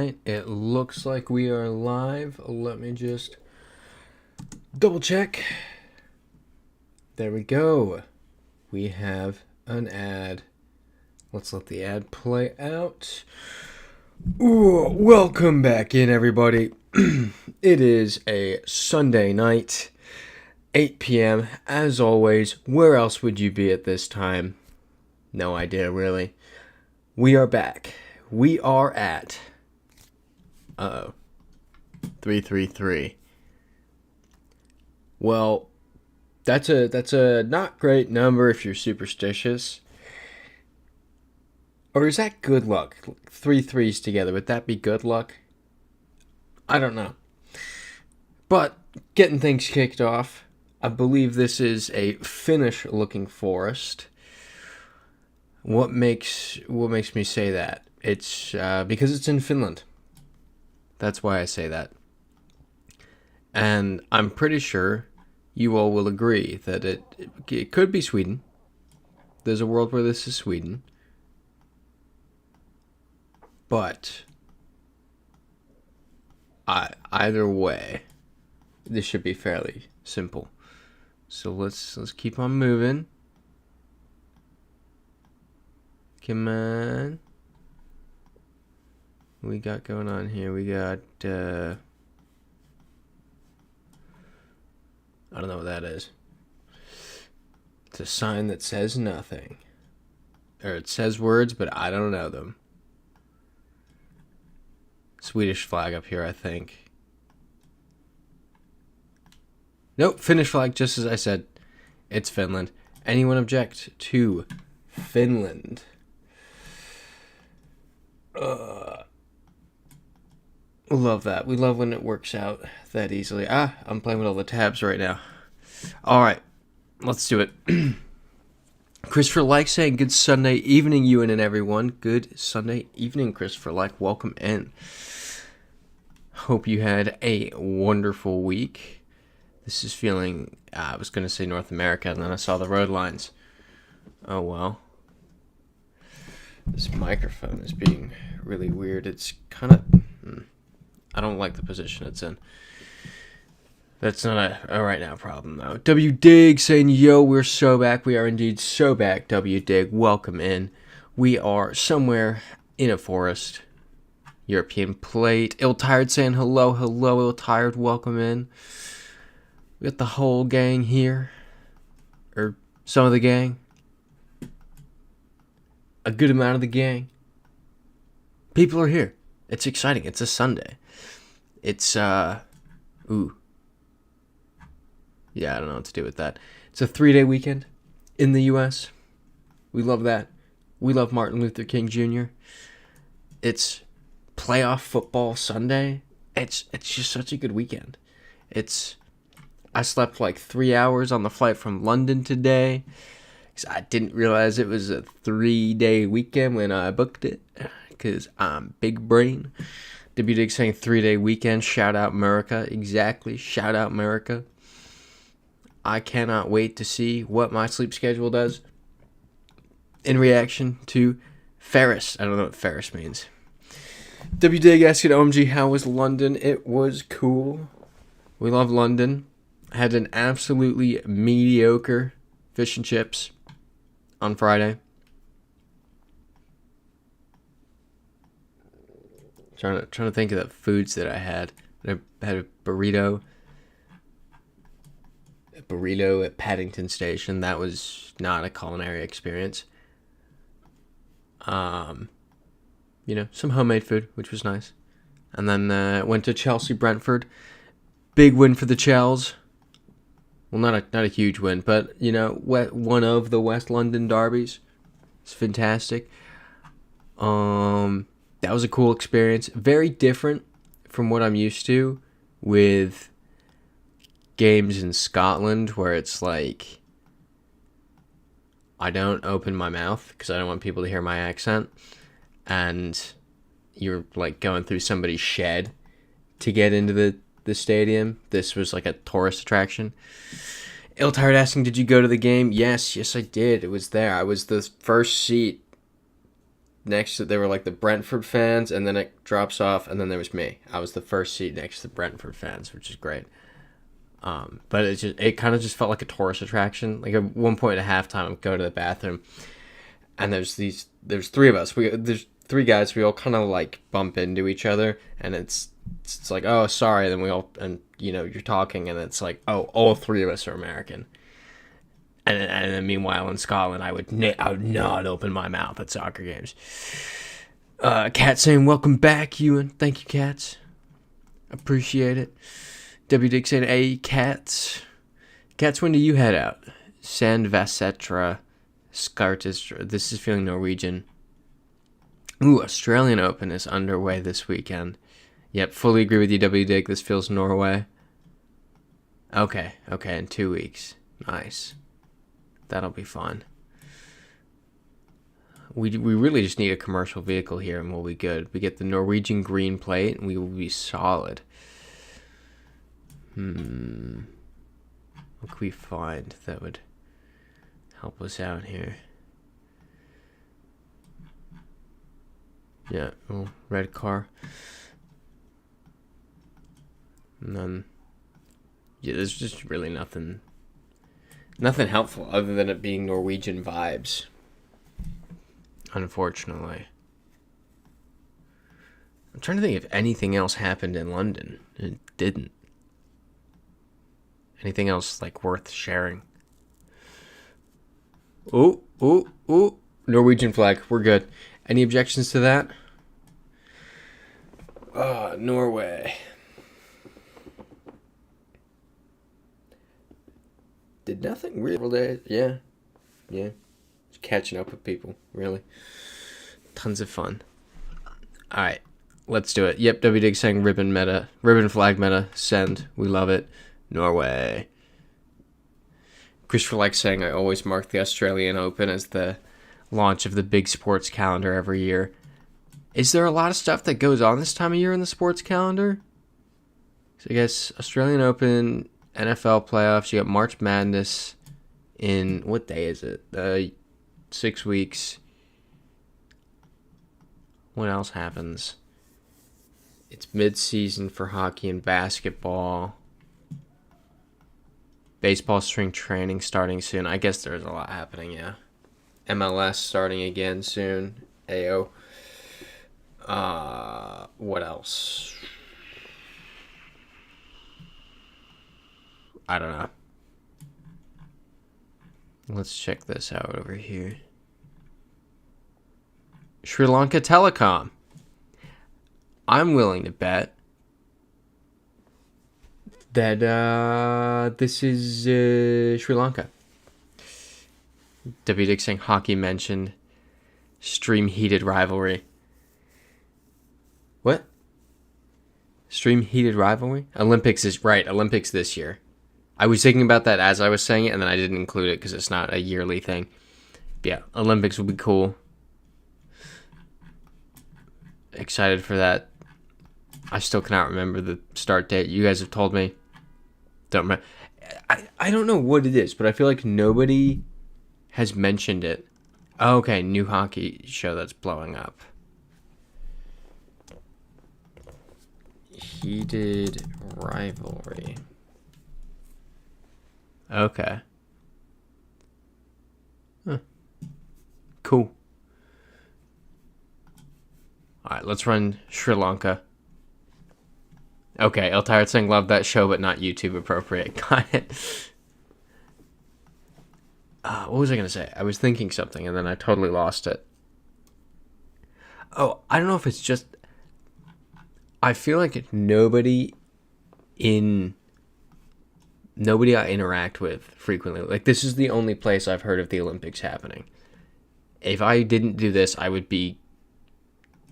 right, it looks like we are live. Let me just double check. There we go. We have an ad. Let's let the ad play out. Ooh, welcome back in, everybody. It is a Sunday night, 8 p.m. As always, where else would you be at this time? No idea, really. We are back. We are at 333. Well, that's a not great number if you're superstitious. Or is that good luck? 3 threes together, would that be good luck? I don't know. But getting things kicked off, I believe this is a Finnish-looking forest. What makes me say that? It's because it's in Finland. That's why I say that. And I'm pretty sure you all will agree that it could be Sweden. There's a world where this is Sweden. But either way, this should be fairly simple. So let's keep on moving. Come on. We got going on here. We got I don't know what that is. It's a sign that says nothing. Or it says words, but I don't know them. Swedish flag up here, I think. Nope, Finnish flag, just as I said. It's Finland. Anyone object to Finland? Love that. We love when it works out that easily. I'm playing with all the tabs right now. Alright, let's do it. Christopher Like saying good Sunday evening, Ewan and everyone. Good Sunday evening, Christopher Like. Welcome in. Hope you had a wonderful week. This is feeling, I was going to say North America, and then I saw the road lines. Oh, well. This microphone is being really weird. It's kind of, I don't like the position it's in. That's not a right now problem, though. W. Dig saying, yo, we're so back. We are indeed so back, W. Dig. Welcome in. We are somewhere in a forest. European plate. Ill Tired saying, hello, Ill Tired. Welcome in. We got the whole gang here. Or some of the gang. A good amount of the gang. People are here. It's exciting. It's a Sunday. It's, ooh. Yeah, I don't know what to do with that. It's a 3-day weekend in the U.S. We love that. We love Martin Luther King Jr. It's playoff football Sunday. It's just such a good weekend. I slept like 3 hours on the flight from London today. Because I didn't realize it was a 3-day weekend when I booked it. Because I'm big brain. WD saying 3-day weekend. Shout out America. Exactly. Shout out America. I cannot wait to see what my sleep schedule does in reaction to Ferris. I don't know what Ferris means. WD asking OMG, how was London? It was cool. We love London. Had an absolutely mediocre fish and chips on Friday. Trying to think of the foods that I had. I had a burrito at Paddington Station. That was not a culinary experience. Some homemade food, which was nice. And then went to Chelsea Brentford. Big win for the Chels. Well, not a huge win, but one of the West London derbies. It's fantastic. That was a cool experience. Very different from what I'm used to with games in Scotland, where it's like I don't open my mouth because I don't want people to hear my accent, and you're like going through somebody's shed to get into the stadium. This was like a tourist attraction. Ill Tired asking, did you go to the game? Yes, I did. It was there. I was the first seat next to, they were like the Brentford fans, and then it drops off, and then there was me. I was the first seat next to the Brentford fans, which is great. But it kind of just felt like a tourist attraction. Like at one point at halftime, I'm going to the bathroom, and there's three of us. There's three guys. We all kind of like bump into each other, and it's like, oh, sorry. Then we all, and you're talking, and it's like, oh, all three of us are American. And then meanwhile in Scotland, I would not open my mouth at soccer games. Cat saying, welcome back, Ewan. Thank you, Cats. Appreciate it. W Dick saying, hey, Cats. Cats, when do you head out? Sandvasetra Skartistra. This is feeling Norwegian. Ooh, Australian Open is underway this weekend. Yep, fully agree with you, W Dick. This feels Norway. Okay, in 2 weeks. Nice. That'll be fun. We really just need a commercial vehicle here and we'll be good. We get the Norwegian green plate and we will be solid. What can we find that would help us out here? Yeah, red car. And then, yeah, there's just really nothing helpful other than it being Norwegian vibes. Unfortunately. I'm trying to think if anything else happened in London. It didn't. Anything else like worth sharing? Ooh. Norwegian flag. We're good. Any objections to that? Norway. Did nothing really. Yeah. Just catching up with people, really. Tons of fun. Alright, let's do it. Yep, WDig saying ribbon flag meta, send. We love it. Norway. Christopher likes saying, I always mark the Australian Open as the launch of the big sports calendar every year. Is there a lot of stuff that goes on this time of year in the sports calendar? So I guess Australian Open, NFL playoffs, you got March Madness in, what day is it? 6 weeks. What else happens? It's mid-season for hockey and basketball. Baseball spring training starting soon. I guess there's a lot happening, yeah. MLS starting again soon. AO. What else? I don't know. Let's check this out over here. Sri Lanka Telecom. I'm willing to bet that this is Sri Lanka. W. Dick saying hockey mentioned. Stream heated rivalry. What? Stream heated rivalry? Olympics is right. Olympics this year. I was thinking about that as I was saying it, and then I didn't include it because it's not a yearly thing. But yeah, Olympics will be cool. Excited for that. I still cannot remember the start date. You guys have told me. Don't remember. I don't know what it is, but I feel like nobody has mentioned it. Oh, okay, new hockey show that's blowing up. Heated rivalry. Okay. Huh. Cool. Alright, let's run Sri Lanka. Okay, El Tired saying love that show, but not YouTube appropriate. Got it. What was I going to say? I was thinking something, and then I totally lost it. Oh, I don't know if it's just... I feel like nobody I interact with frequently. Like, this is the only place I've heard of the Olympics happening. If I didn't do this, I would be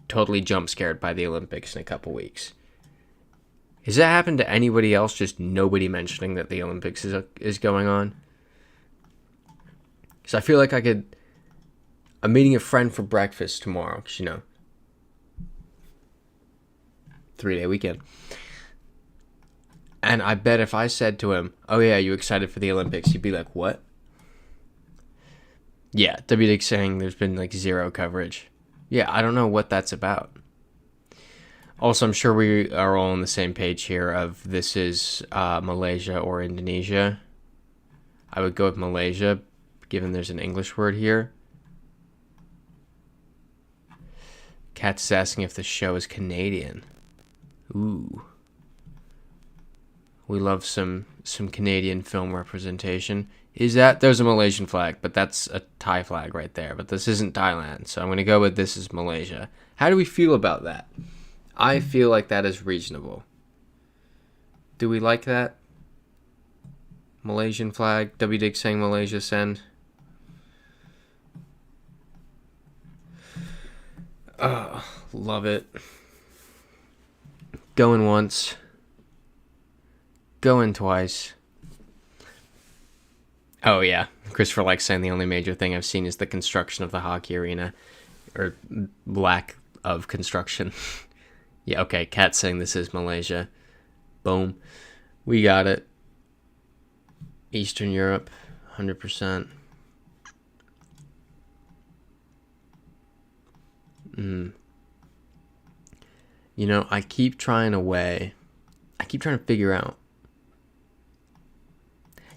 totally jump scared by the Olympics in a couple weeks. Has that happened to anybody else? Just nobody mentioning that the Olympics is going on? Because I feel like I'm meeting a friend for breakfast tomorrow. Because, 3-day weekend. And I bet if I said to him, oh yeah, you excited for the Olympics? He'd be like, what? Yeah, WDIC saying there's been like zero coverage. Yeah, I don't know what that's about. Also, I'm sure we are all on the same page here of this is Malaysia or Indonesia. I would go with Malaysia, given there's an English word here. Kat's is asking if the show is Canadian. Ooh. We love some Canadian film representation. Is that... There's a Malaysian flag, but that's a Thai flag right there. But this isn't Thailand, so I'm going to go with this is Malaysia. How do we feel about that? I feel like that is reasonable. Do we like that? Malaysian flag. W Dig saying Malaysia, send. Oh, love it. Going once. Going twice. Oh, yeah. Christopher likes saying the only major thing I've seen is the construction of the hockey arena. Or lack of construction. Yeah, okay. Kat saying this is Malaysia. Boom. We got it. Eastern Europe. 100%. You know, I keep trying to figure out.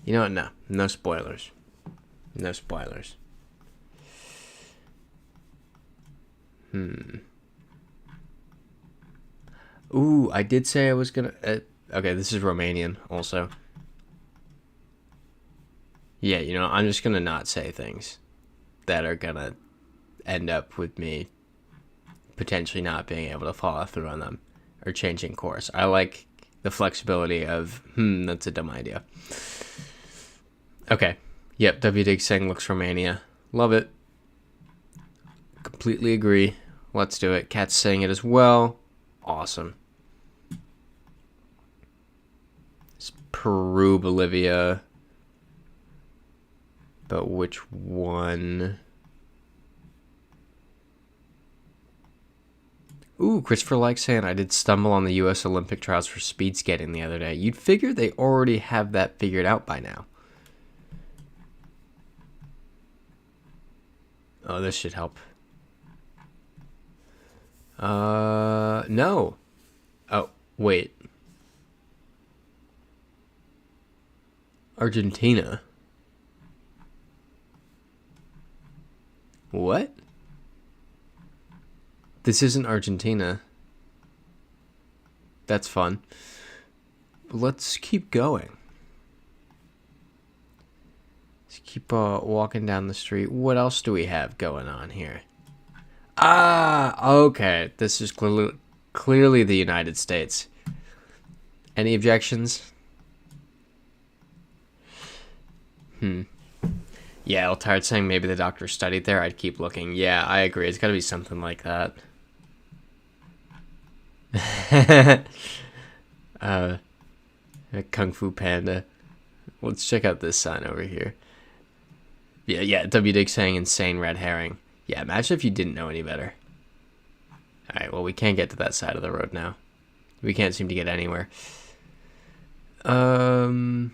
You know what? No. No spoilers. No spoilers. Ooh, I did say I was gonna... okay, this is Romanian also. Yeah, you know, I'm just gonna not say things that are gonna end up with me potentially not being able to follow through on them or changing course. I like the flexibility of, that's a dumb idea. Okay. Yep, W Dig saying looks Romania. Love it. Completely agree. Let's do it. Kat's saying it as well. Awesome. It's Peru, Bolivia. But which one? Ooh, Christopher likes saying I did stumble on the U.S. Olympic trials for speed skating the other day. You'd figure they already have that figured out by now. Oh, this should help. No. Oh, wait. Argentina. What? This isn't Argentina. That's fun. Let's keep going. Let's keep walking down the street. What else do we have going on here? Ah, okay. This is clearly the United States. Any objections? Yeah, I'm tired saying maybe the doctor studied there. I'd keep looking. Yeah, I agree. It's got to be something like that. Kung Fu Panda. Let's check out this sign over here. Yeah, W Dig saying insane red herring. Yeah, imagine if you didn't know any better. Alright, well, we can't get to that side of the road now. We can't seem to get anywhere. Ooh.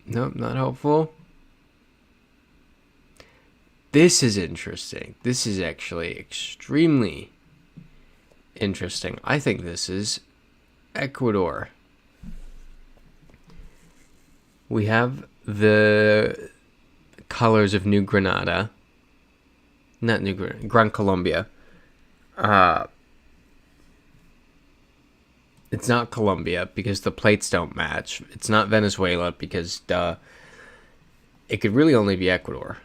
Nope, not helpful. This is interesting. This is actually extremely interesting. I think this is Ecuador. We have the colors of New Granada. Not New Granada, Gran Colombia. It's not Colombia because the plates don't match. It's not Venezuela because, it could really only be Ecuador.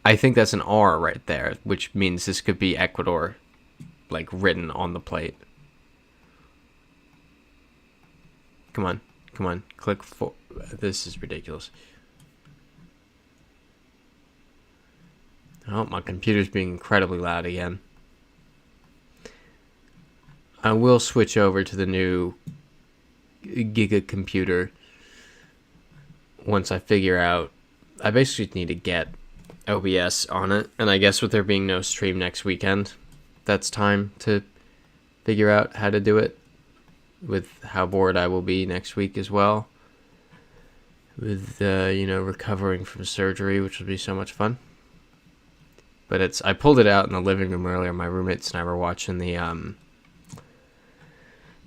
I think that's an R right there, which means this could be Ecuador, like, written on the plate. Come on, click for... This is ridiculous. Oh, my computer's being incredibly loud again. I will switch over to the new Giga computer once I figure out... I basically need to get OBS on it, and I guess with there being no stream next weekend, that's time to figure out how to do it with how bored I will be next week as well. with recovering from surgery, which would be so much fun. But I pulled it out in the living room earlier. My roommates and I were watching the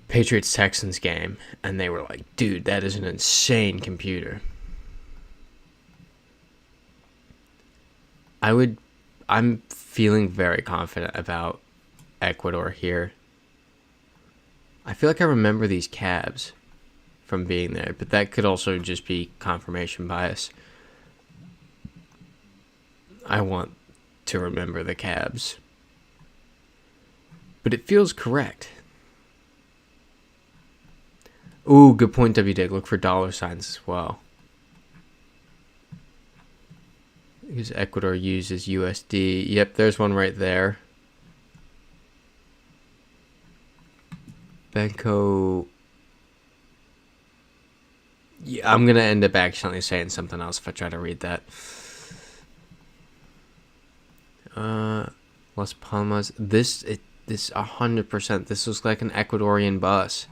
Patriots-Texans game, and they were like, dude, that is an insane computer. I'm feeling very confident about Ecuador here. I feel like I remember these cabs from being there, but that could also just be confirmation bias. I want to remember the cabs, but it feels correct. Ooh, good point, W-Dig. Look for dollar signs as well. Because Ecuador uses USD. Yep, there's one right there. Banco. Yeah, I'm going to end up accidentally saying something else if I try to read that. Las Palmas. This 100%. This looks like an Ecuadorian bus.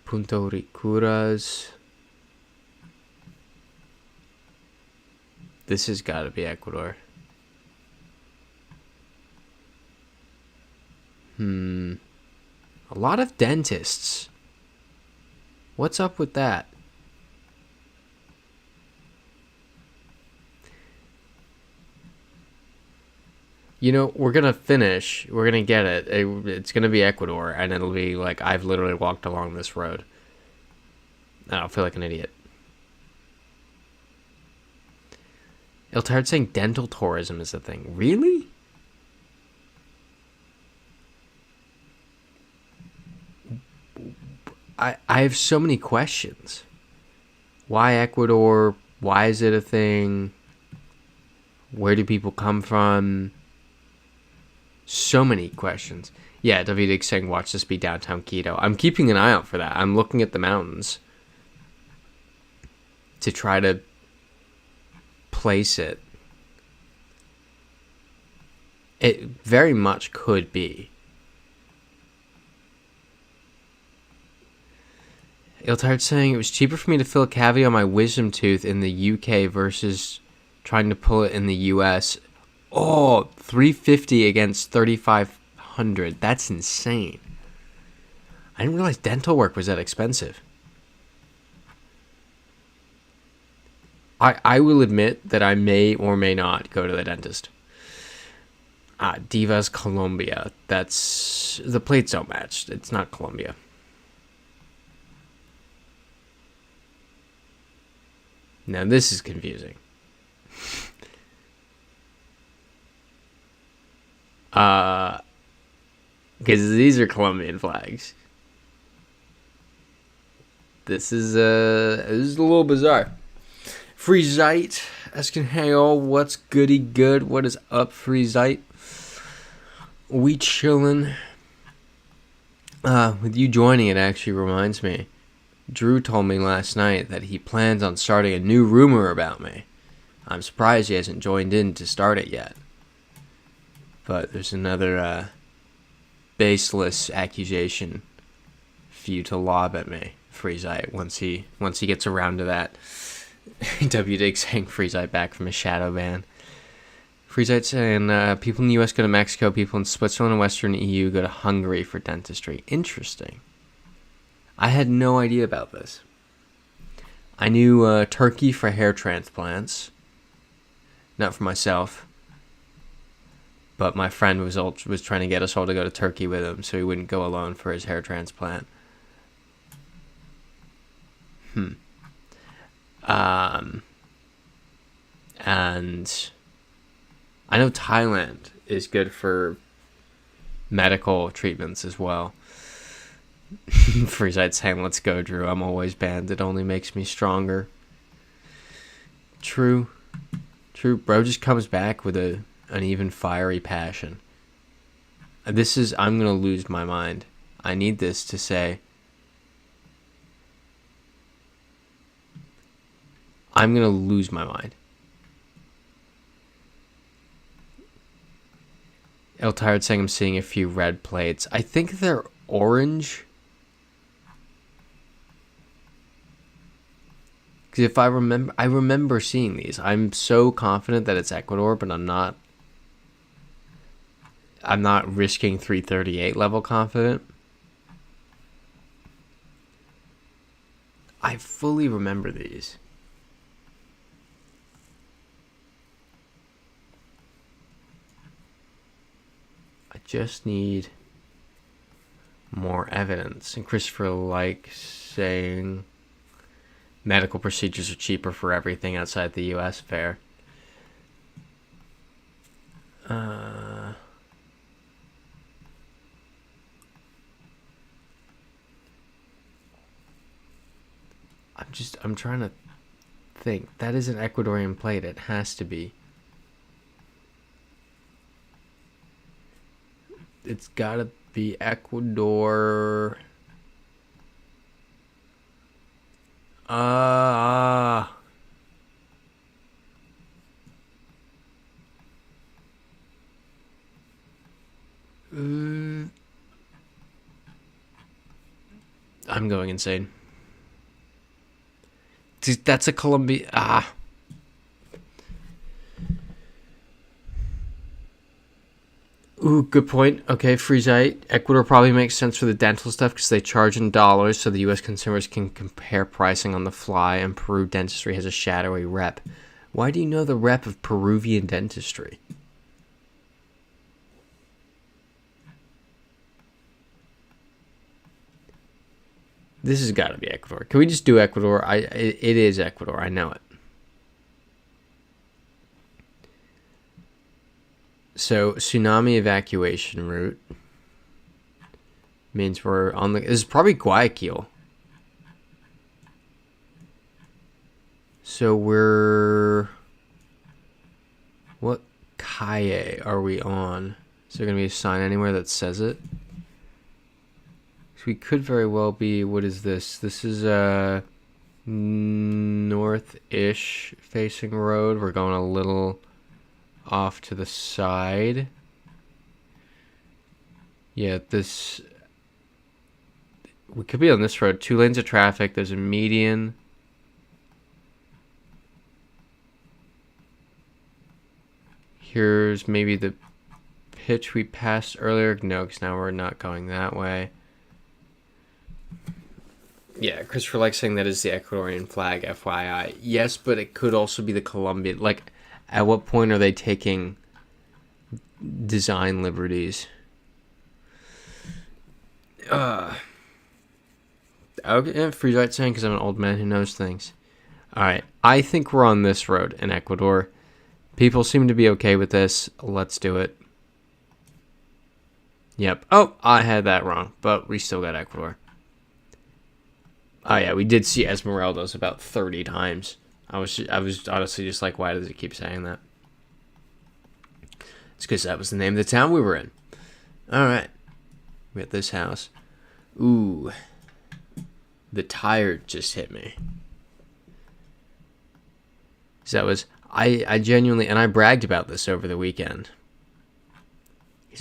Punto Ricuras. This has got to be Ecuador. A lot of dentists. What's up with that? We're going to finish. We're going to get it. It's going to be Ecuador, and it'll be like I've literally walked along this road. I don't feel like an idiot. Iltard saying dental tourism is a thing. Really? I have so many questions. Why Ecuador? Why is it a thing? Where do people come from? So many questions. Yeah, WDig saying watch this be downtown Quito. I'm keeping an eye out for that. I'm looking at the mountains to try to place it. It very much could be. Iltard saying it was cheaper for me to fill a cavity on my wisdom tooth in the UK versus trying to pull it in the US. Oh, $350 against $3,500. That's insane. I didn't realize dental work was that expensive. I will admit that I may or may not go to the dentist. Divas Colombia. That's... The plates don't match. It's not Colombia. Now this is confusing. Because these are Colombian flags. This is a little bizarre. Freezite asking, hey all, what's goody good? What is up, Freezite? We chillin'. With you joining, it actually reminds me. Drew told me last night that he plans on starting a new rumor about me. I'm surprised he hasn't joined in to start it yet. But there's another baseless accusation for you to lob at me, Freezite, once he gets around to that. WDig saying Freezite back from his shadow ban. Freezite saying people in the US go to Mexico, people in Switzerland and Western EU go to Hungary for dentistry. Interesting. I had no idea about this. I knew Turkey for hair transplants. Not for myself. But my friend was trying to get us all to go to Turkey with him so he wouldn't go alone for his hair transplant. And I know Thailand is good for medical treatments as well. Freezite saying, let's go, Drew. I'm always banned. It only makes me stronger. True. Bro just comes back with an even fiery passion. I'm going to lose my mind. I need this to say, I'm going to lose my mind. Tired saying I'm seeing a few red plates. I think they're orange. Because if I remember seeing these. I'm so confident that it's Ecuador, but I'm not risking 338 level confident. I fully remember these. I just need more evidence. And Christopher likes saying medical procedures are cheaper for everything outside the U.S. Fair. I'm trying to think. That is an Ecuadorian plate. It has to be. It's gotta be Ecuador. I'm going insane. That's a Colombia. Ooh, good point. Okay, Freezite. Ecuador probably makes sense for the dental stuff because they charge in dollars, so the U.S. consumers can compare pricing on the fly, and Peru dentistry has a shadowy rep. Why do you know the rep of Peruvian dentistry? This has got to be Ecuador. Can we just do Ecuador? It is Ecuador. I know it. So, tsunami evacuation route means we're on the... This is probably Guayaquil. So, we're... What calle are we on? Is there going to be a sign anywhere that says it? So we could very well be... What is this? This is a north-ish facing road. We're going a little off to the side. Yeah, this... We could be on this road. 2 lanes of traffic. There's a median. Here's maybe the pitch we passed earlier. No, because now we're not going that way. Yeah, Christopher likes saying that is the Ecuadorian flag, FYI. Yes, but it could also be the Colombian. Like, at what point are they taking design liberties? Okay, Freezite saying because I'm an old man who knows things. Alright, I think we're on this road in Ecuador. People seem to be okay with this. Let's do it. Yep. Oh, I had that wrong, but we still got Ecuador. Oh yeah, we did see Esmeraldas about 30 times. I was honestly just like, why does it keep saying that? It's because that was the name of the town we were in. Alright. We're at this house. Ooh. The tire just hit me. So that was... I genuinely... And I bragged about this over the weekend.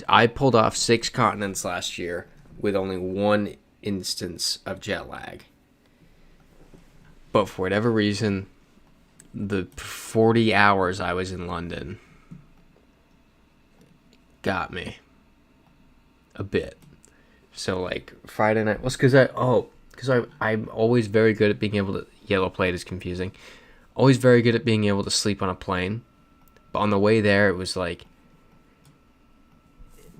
I pulled off 6 continents last year with only 1 instance of jet lag. But for whatever reason, the 40 hours I was in London got me a bit. So, like, Friday night... Well, it's because I'm always very good at being able to... Yellow plate is confusing. Always very good at being able to sleep on a plane. But on the way there, it was like...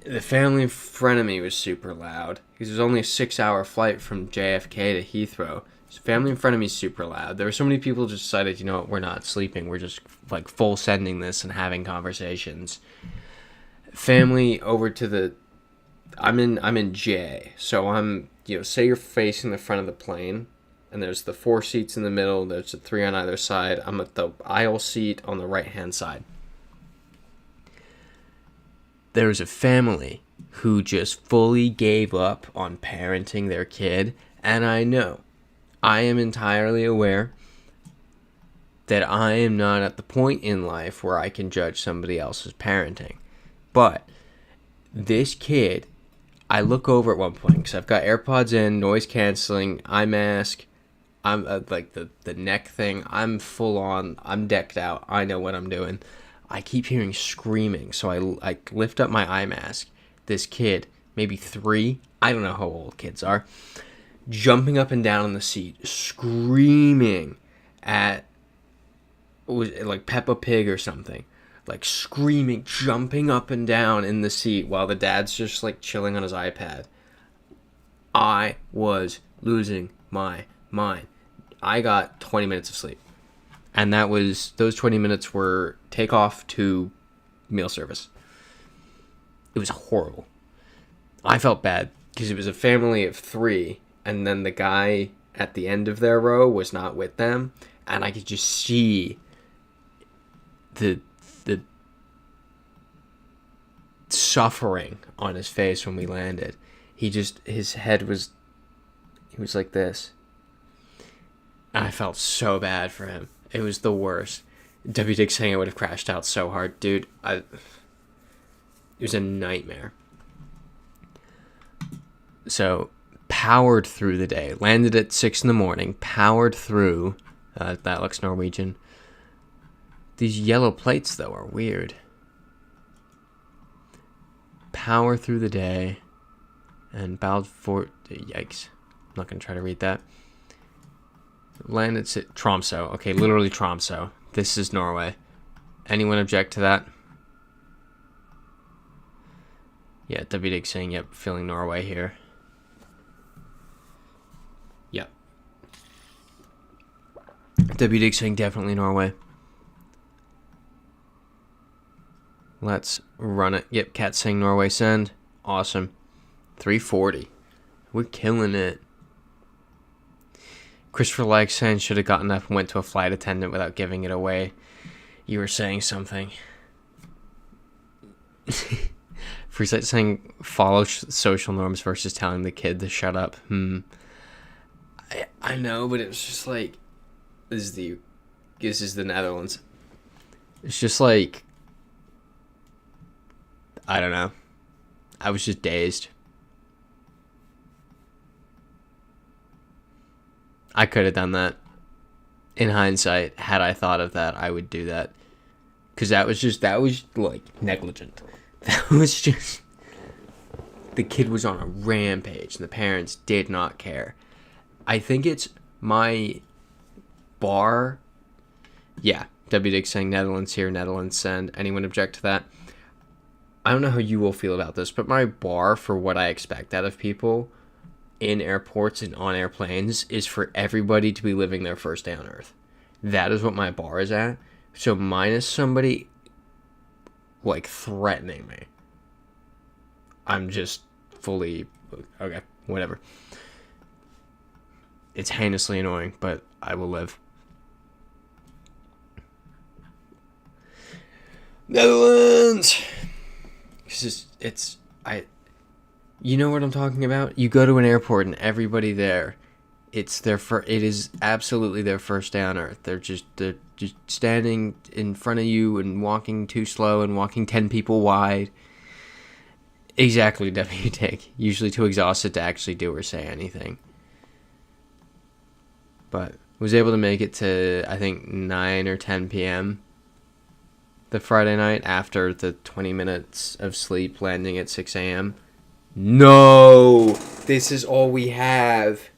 The family in front of me was super loud. Because it was only a 6-hour flight from JFK to Heathrow. So family in front of me is super loud. There were so many people just decided, you know what, we're not sleeping. We're just like full sending this and having conversations. Family over to the... I'm in J. So I'm, say you're facing the front of the plane. And there's the 4 seats in the middle. There's the 3 on either side. I'm at the aisle seat on the right-hand side. There's a family who just fully gave up on parenting their kid. And I know, I am entirely aware that I am not at the point in life where I can judge somebody else's parenting. But this kid, I look over at one point, because I've got AirPods in, noise canceling, eye mask, I'm like the neck thing. I'm full on. I'm decked out. I know what I'm doing. I keep hearing screaming, so I lift up my eye mask. This kid, maybe 3, I don't know how old kids are, jumping up and down in the seat, screaming at, was it like Peppa Pig or something? Like screaming, jumping up and down in the seat while the dad's just like chilling on his iPad. I was losing my mind. I got 20 minutes of sleep. And those 20 minutes were takeoff to meal service. It was horrible. I felt bad because it was a family of 3, and then the guy at the end of their row was not with them, and I could just see the suffering on his face when we landed. His head was, he was like this. And I felt so bad for him. It was the worst. W. Dick saying I would have crashed out so hard. Dude, it was a nightmare. So, powered through the day. Landed at 6 in the morning. Powered through. That looks Norwegian. These yellow plates, though, are weird. Power through the day. And bowed for... Yikes. I'm not going to try to read that. Landed at Tromsø. Okay, literally Tromsø. This is Norway. Anyone object to that? Yeah, W. Dig saying, yep, feeling Norway here. Yep. W. Dig saying, definitely Norway. Let's run it. Yep, Cat saying Norway send. Awesome. 340. We're killing it. Christopher Like saying should have gotten up and went to a flight attendant without giving it away. You were saying something. Freesight saying follow social norms versus telling the kid to shut up. I know, but it was just like, this is the Netherlands. It's just like, I don't know. I was just dazed. I could have done that. In hindsight, had I thought of that, I would do that. Because that was like negligent. That was just, the kid was on a rampage and the parents did not care. I think it's my bar. Yeah, W. Dick saying Netherlands here, Netherlands send. Anyone object to that? I don't know how you will feel about this, but my bar for what I expect out of people in airports and on airplanes is for everybody to be living their first day on Earth. That is what my bar is at. So minus somebody like threatening me, I'm just fully okay, whatever. It's heinously annoying, but I will live. Netherlands. You know what I'm talking about? You go to an airport and everybody there, it is absolutely their first day on Earth. They're just standing in front of you and walking too slow and walking 10 people wide. Exactly, W. Take. Usually too exhausted to actually do or say anything. But was able to make it to, I think, 9 or 10 p.m. the Friday night after the 20 minutes of sleep, landing at 6 a.m. No! This is all we have.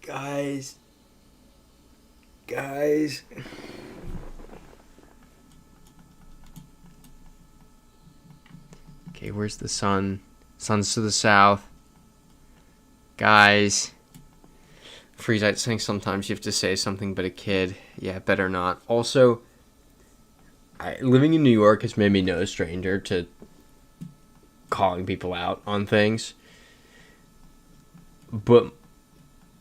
Guys. Okay, where's the sun? Sun's to the south. Guys. Freezite saying sometimes you have to say something but a kid. Yeah, better not. Also, living in New York has made me no stranger to calling people out on things. But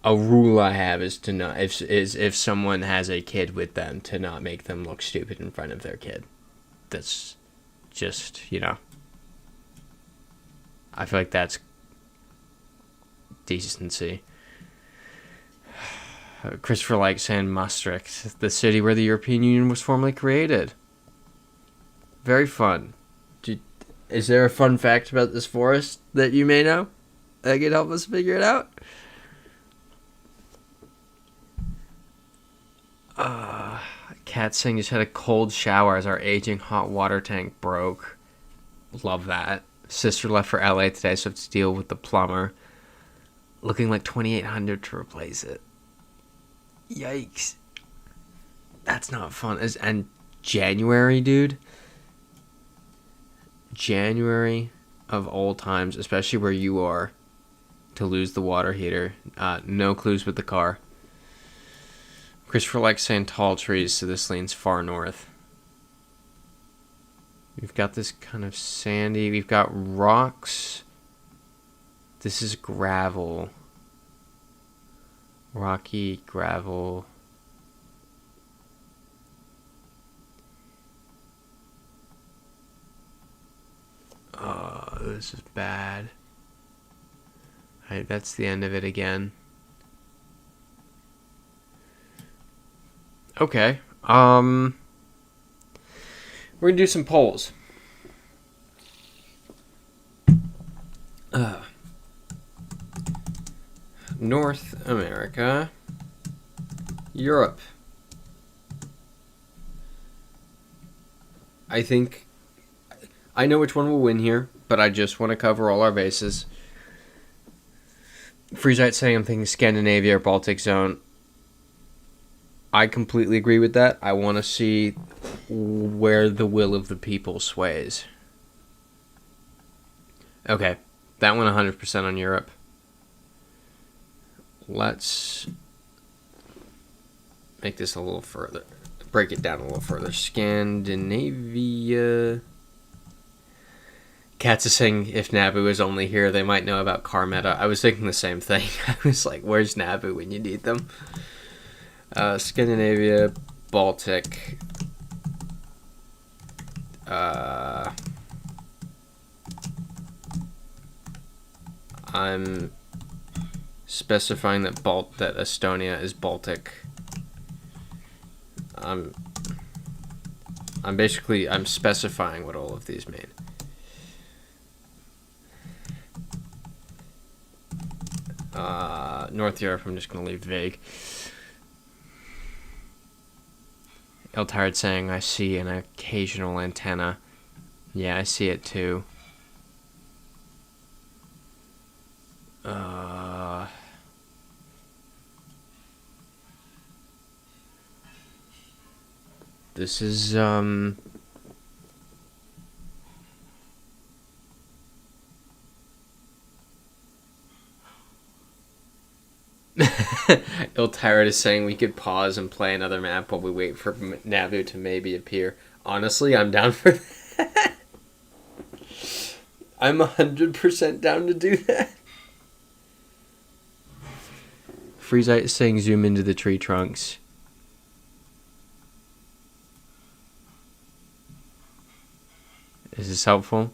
a rule I have is to not, if someone has a kid with them, to not make them look stupid in front of their kid. That's just, I feel like that's decency. Christopher Light saying Maastricht, the city where the European Union was formally created. Very fun. Is there a fun fact about this forest that you may know that could help us figure it out? Cat saying just had a cold shower as our aging hot water tank broke. Love that. Sister left for LA today, so I have to deal with the plumber. Looking like $2,800 to replace it. Yikes. That's not fun. And January, dude. January of all times, especially where you are, to lose the water heater. No clues with the car. Christopher likes saying tall trees, so this leans far north. We've got this kind of sandy. We've got rocks. This is gravel. Rocky gravel. Oh, this is bad. Alright, that's the end of it again. Okay. We're gonna do some polls. North America, Europe. I think I know which one will win here, but I just want to cover all our bases. Freezite saying I'm thinking Scandinavia or Baltic zone. I completely agree with that. I want to see where the will of the people sways. Okay, that one 100% on Europe. Let's make this a little further. Break it down a little further. Scandinavia. Cats is saying if Naboo is only here, they might know about car meta. I was thinking the same thing. I was like, where's Naboo when you need them? Scandinavia, Baltic. I'm specifying that Estonia is Baltic. I'm specifying what all of these mean. North Europe, I'm just going to leave vague. Eltired saying, I see an occasional antenna. Yeah, I see it too. This is, Iltired is saying we could pause and play another map while we wait for Naboo to maybe appear. Honestly, I'm down for that. I'm 100% down to do that. Freezite is saying zoom into the tree trunks. Is this helpful?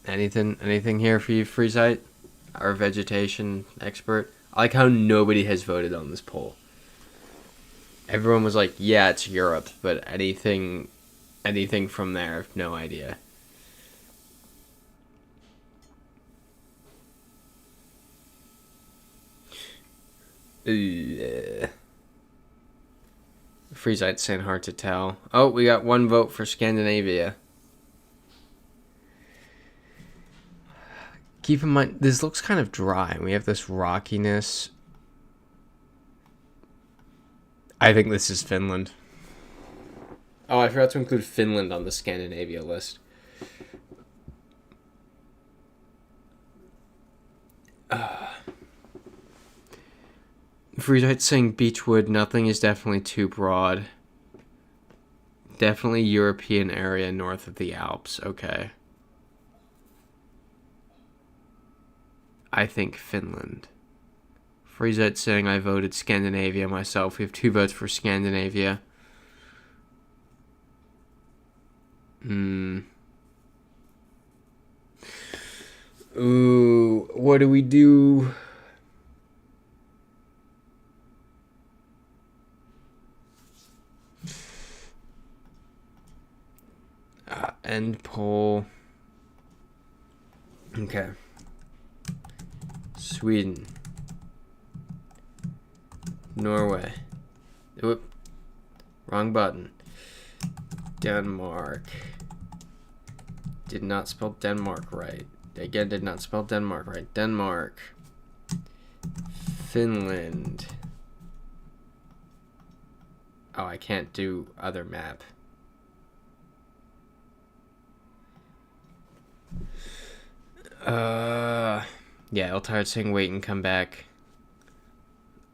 Anything here for you, Freezite? Our vegetation expert? I like how nobody has voted on this poll. Everyone was like, yeah, it's Europe, but anything from there, no idea. Freezite saying hard to tell. Oh, we got one vote for Scandinavia. Keep in mind, this looks kind of dry. We have this rockiness. I think this is Finland. Oh, I forgot to include Finland on the Scandinavia list. Freezite saying Beechwood, nothing is definitely too broad. Definitely European area north of the Alps. Okay. I think Finland. Freezite saying I voted Scandinavia myself. We have 2 votes for Scandinavia. Ooh, what do we do? End poll. Okay. Sweden. Norway. Oop. Wrong button. Denmark. Did not spell Denmark right. Again, did not spell Denmark right. Denmark. Finland. Oh, I can't do other map. Yeah, Eltired saying wait and come back.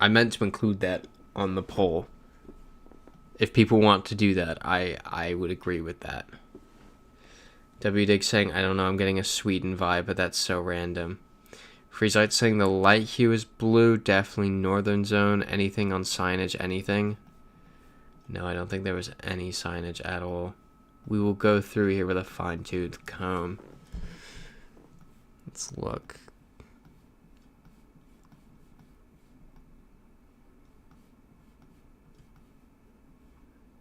I meant to include that on the poll. If people want to do that, I would agree with that. WDig saying, I don't know, I'm getting a Sweden vibe, but that's so random. Freezelight saying the light hue is blue, definitely northern zone. Anything on signage, anything? No, I don't think there was any signage at all. We will go through here with a fine-tooth comb. Let's look.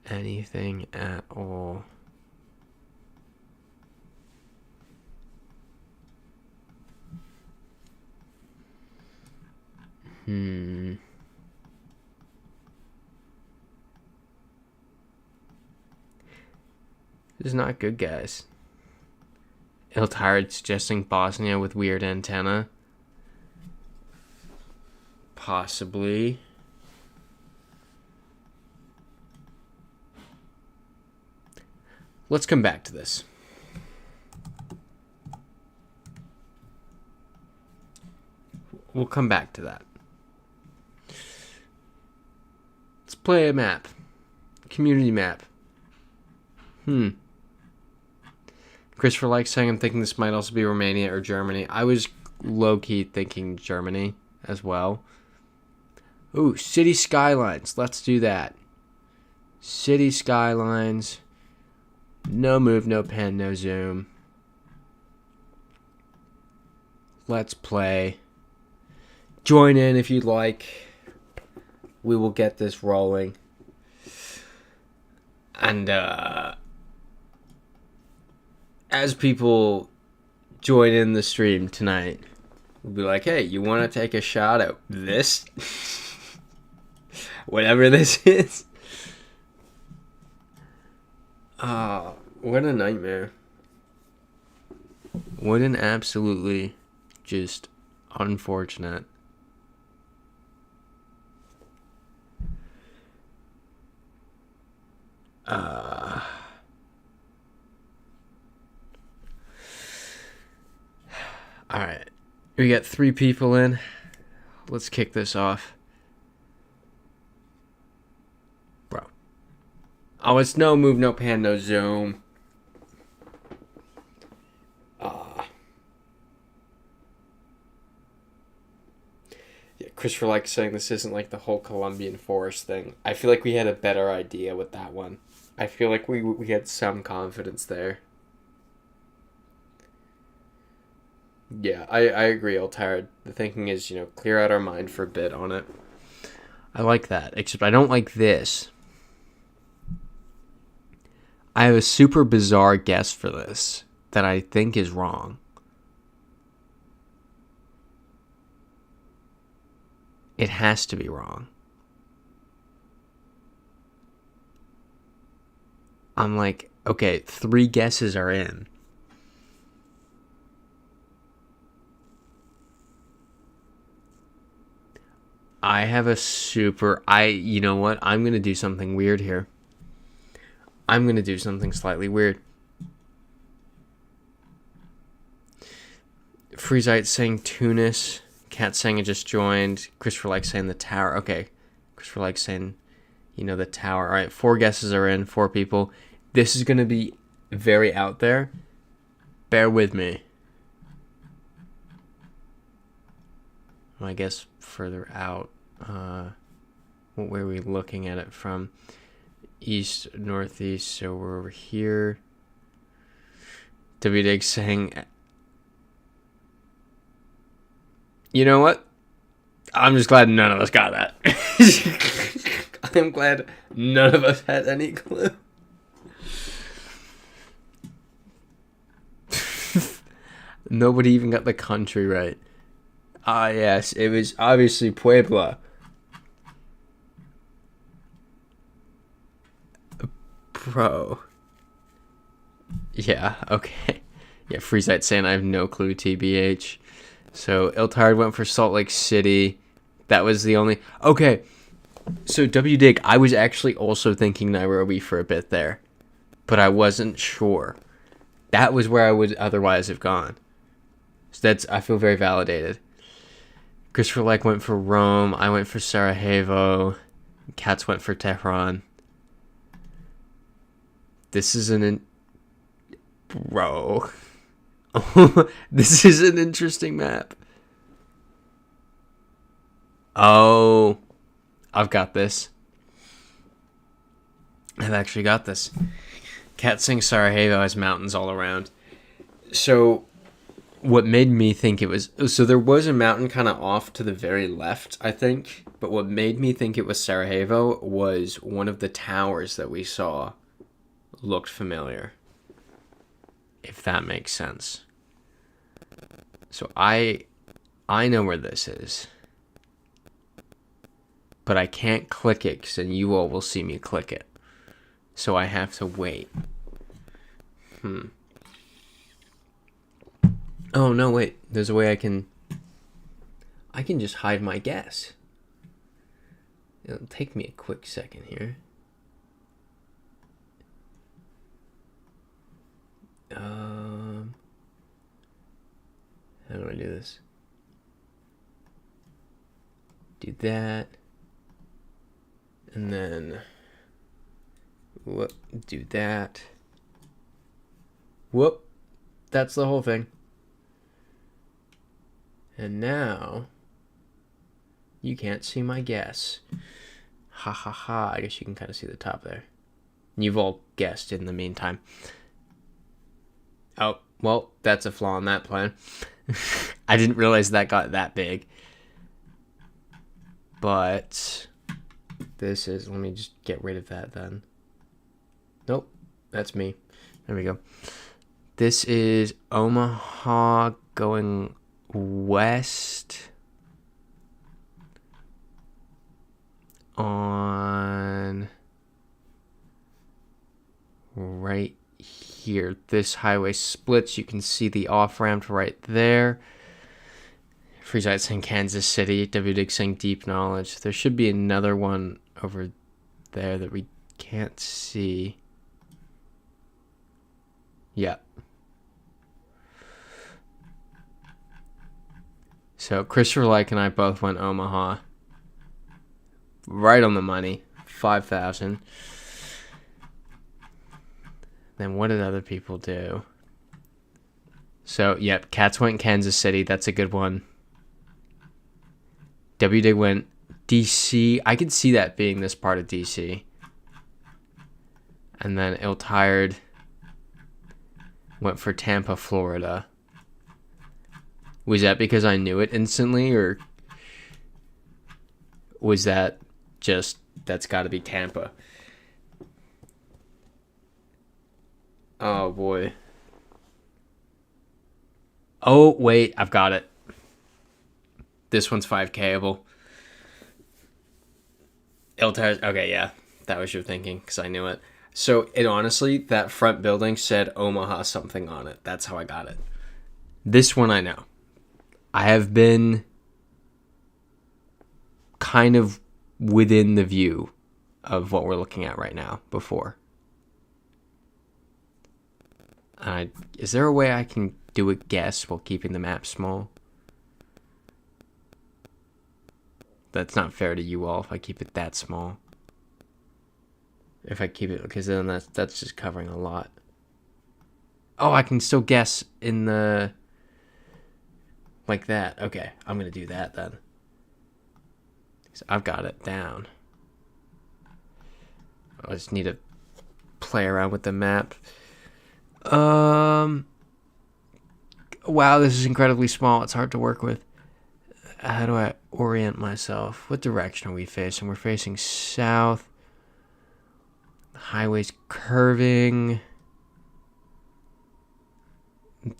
Anything at all. This is not good, guys. Iltired suggesting Bosnia with weird antenna. Possibly. Let's come back to this. We'll come back to that. Let's play a map. Community map. Christopher likes saying, I'm thinking this might also be Romania or Germany. I was low-key thinking Germany as well. Ooh, city skylines. Let's do that. City skylines. No move, no pan, no zoom. Let's play. Join in if you'd like. We will get this rolling. And as people join in the stream tonight, we'll be like, hey, you want to take a shot at this? Whatever this is. What a nightmare. What an absolutely just unfortunate. Alright. We got 3 people in. Let's kick this off. Bro. Oh, it's no move, no pan, no zoom. Yeah, Christopher likes saying this isn't like the whole Colombian forest thing. I feel like we had a better idea with that one. I feel like we had some confidence there. Yeah, I agree, Altired. The thinking is, clear out our mind for a bit on it. I like that, except I don't like this. I have a super bizarre guess for this that I think is wrong. It has to be wrong. I'm like, okay, 3 guesses are in. I have a you know what? I'm going to do something weird here. I'm going to do something slightly weird. Freezite saying Tunis. Cat saying it just joined. Christopher likes saying the tower. Okay. Christopher likes saying, the tower. All right, 4 guesses are in. 4 people. This is going to be very out there. Bear with me. I guess further out. Where are we looking at it from? East, northeast, so we're over here. WDig saying You know what? I'm just glad none of us got that. I'm glad none of us had any clue. Nobody even got the country right. Ah, yes, it was obviously Puebla. Bro. Yeah, okay. Yeah, Freezite saying I have no clue, TBH. So, Iltard went for Salt Lake City. That was the only... Okay, so WDig, I was actually also thinking Nairobi for a bit there. But I wasn't sure. That was where I would otherwise have gone. So that's... I feel very validated. Christopher Like went for Rome. I went for Sarajevo. Katz went for Tehran. This is an... Bro... This is an interesting map. Oh, I've got this. I've actually got this. Katsing Sarajevo has mountains all around. So, what made me think it was... So, there was a mountain kind of off to the very left, I think. But what made me think it was Sarajevo was one of the towers that we saw looked familiar. If that makes sense. So I know where this is. But I can't click it because then you all will see me click it. So I have to wait. Oh, no, wait. There's a way I can just hide my guess. It'll take me a quick second here. How do I do this? Do that. And then whoop, do that. Whoop. That's the whole thing. And now you can't see my guess. Ha ha ha. I guess you can kind of see the top there. You've all guessed in the meantime. Oh, well, that's a flaw in that plan. I didn't realize that got that big. But this is... Let me just get rid of that then. Nope, that's me. There we go. This is Omaha going west on right here. This highway splits. You can see the off-ramp right there. Freezite saying Kansas City. WDig saying Deep Knowledge. There should be another one over there that we can't see. Yeah. So Christopher Like and I both went Omaha. Right on the money. 5,000. Then what did other people do? So, yep, Cats went Kansas City. That's a good one. WDig went DC. I could see that being this part of DC. And then Ill-Tired went for Tampa, Florida. Was that because I knew it instantly, or was that just, that's got to be Tampa? Oh, boy. Oh, wait, I've got it. This one's 5K-able. Ill-Tired, okay, yeah. That was your thinking, because I knew it. So, it honestly, that front building said Omaha something on it. That's how I got it. This one I know. I have been kind of within the view of what we're looking at right now before. Is there a way I can do a guess while keeping the map small? That's not fair to you all if I keep it that small. If I keep it, because then that's just covering a lot. Oh, I can still guess in the... Like that. Okay, I'm going to do that then. So I've got it down. I just need to play around with the map. Wow, this is incredibly small. It's hard to work with. how do I orient myself? What direction are we facing? We're facing south. The highway's curving.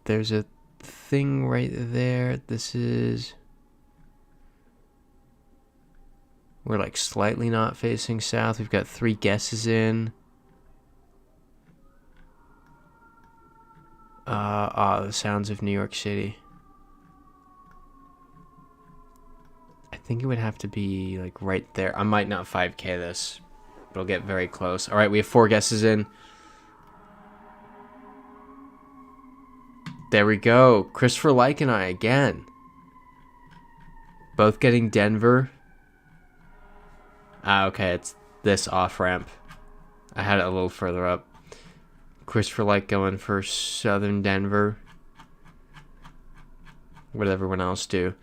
There's a thing right there. This is... We're like slightly not facing south. We've got 3 guesses in. The sounds of New York City. I think it would have to be like right there. I might not 5K this, but I'll get very close. All right, we have 4 guesses in. There we go. Christopher Like and I again. Both getting Denver. Okay, it's this off-ramp. I had it a little further up. Christopher Like going for Southern Denver. What did everyone else do?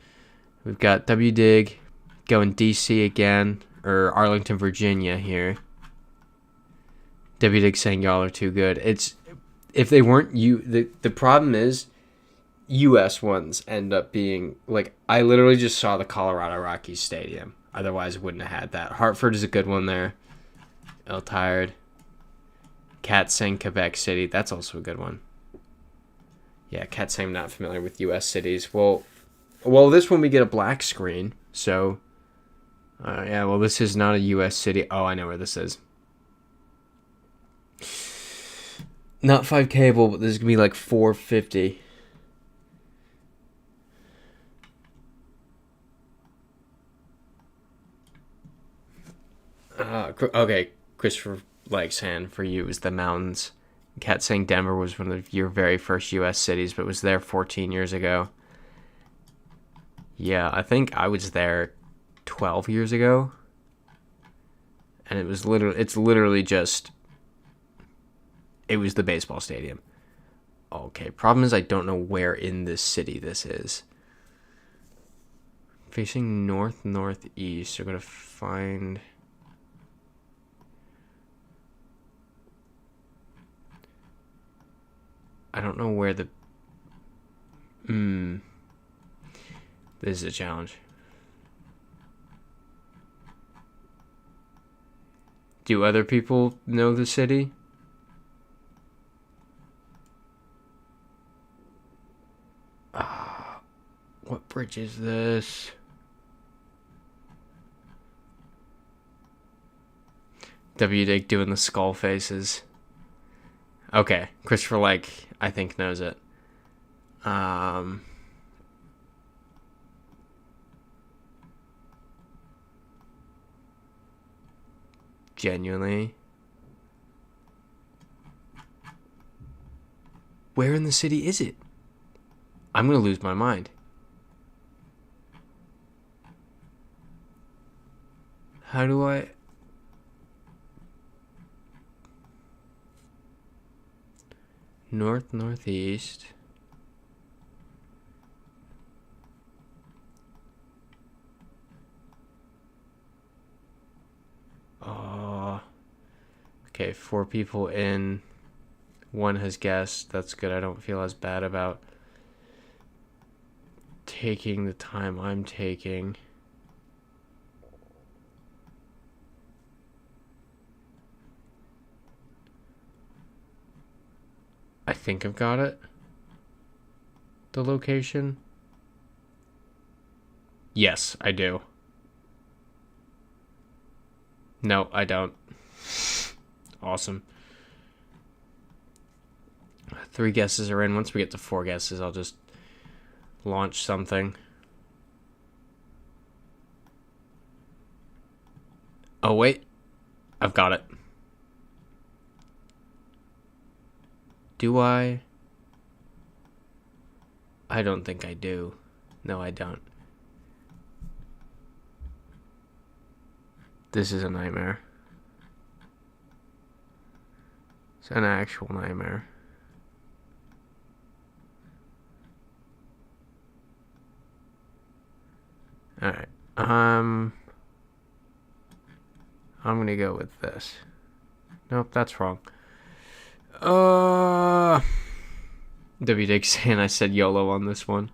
We've got W Dig going DC again, or Arlington, Virginia here. W Dig saying y'all are too good. It's if they weren't the problem is US ones end up being like I literally just saw the Colorado Rockies Stadium. Otherwise I wouldn't have had that. Hartford is a good one there. El Tired. Cat saying Quebec City. That's also a good one. Yeah, Cat saying I'm not familiar with US cities. Well, this one we get a black screen. So, yeah, well, this is not a US city. Oh, I know where this is. Not 5 cable, but this is going to be like 450. Okay, Christopher Lake's hand for you is the mountains. Cat saying Denver was one of your very first U.S. cities, but was there 14 years ago. Yeah, I think I was there 12 years ago. And it's literally just, it was the baseball stadium. Okay, problem is I don't know where in this city this is. Facing northeast, we're going to find... I don't know where the... This is a challenge. Do other people know the city? What bridge is this? W-Dig doing the skull faces. Okay, Christopher Like, I think, knows it. Genuinely. Where in the city is it? I'm going to lose my mind. How do I... Northeast. Okay, 4 people in. 1 has guessed. That's good. I don't feel as bad about taking the time I'm taking. I think I've got it. The location. Yes, I do. No, I don't. Awesome. 3 guesses are in. Once we get to 4 guesses, I'll just launch something. Oh, wait. I've got it. Do I? I don't think I do. No, I don't. This is a nightmare. It's an actual nightmare. Alright. I'm gonna go with this. Nope, that's wrong. W-Dig saying I said YOLO on this one.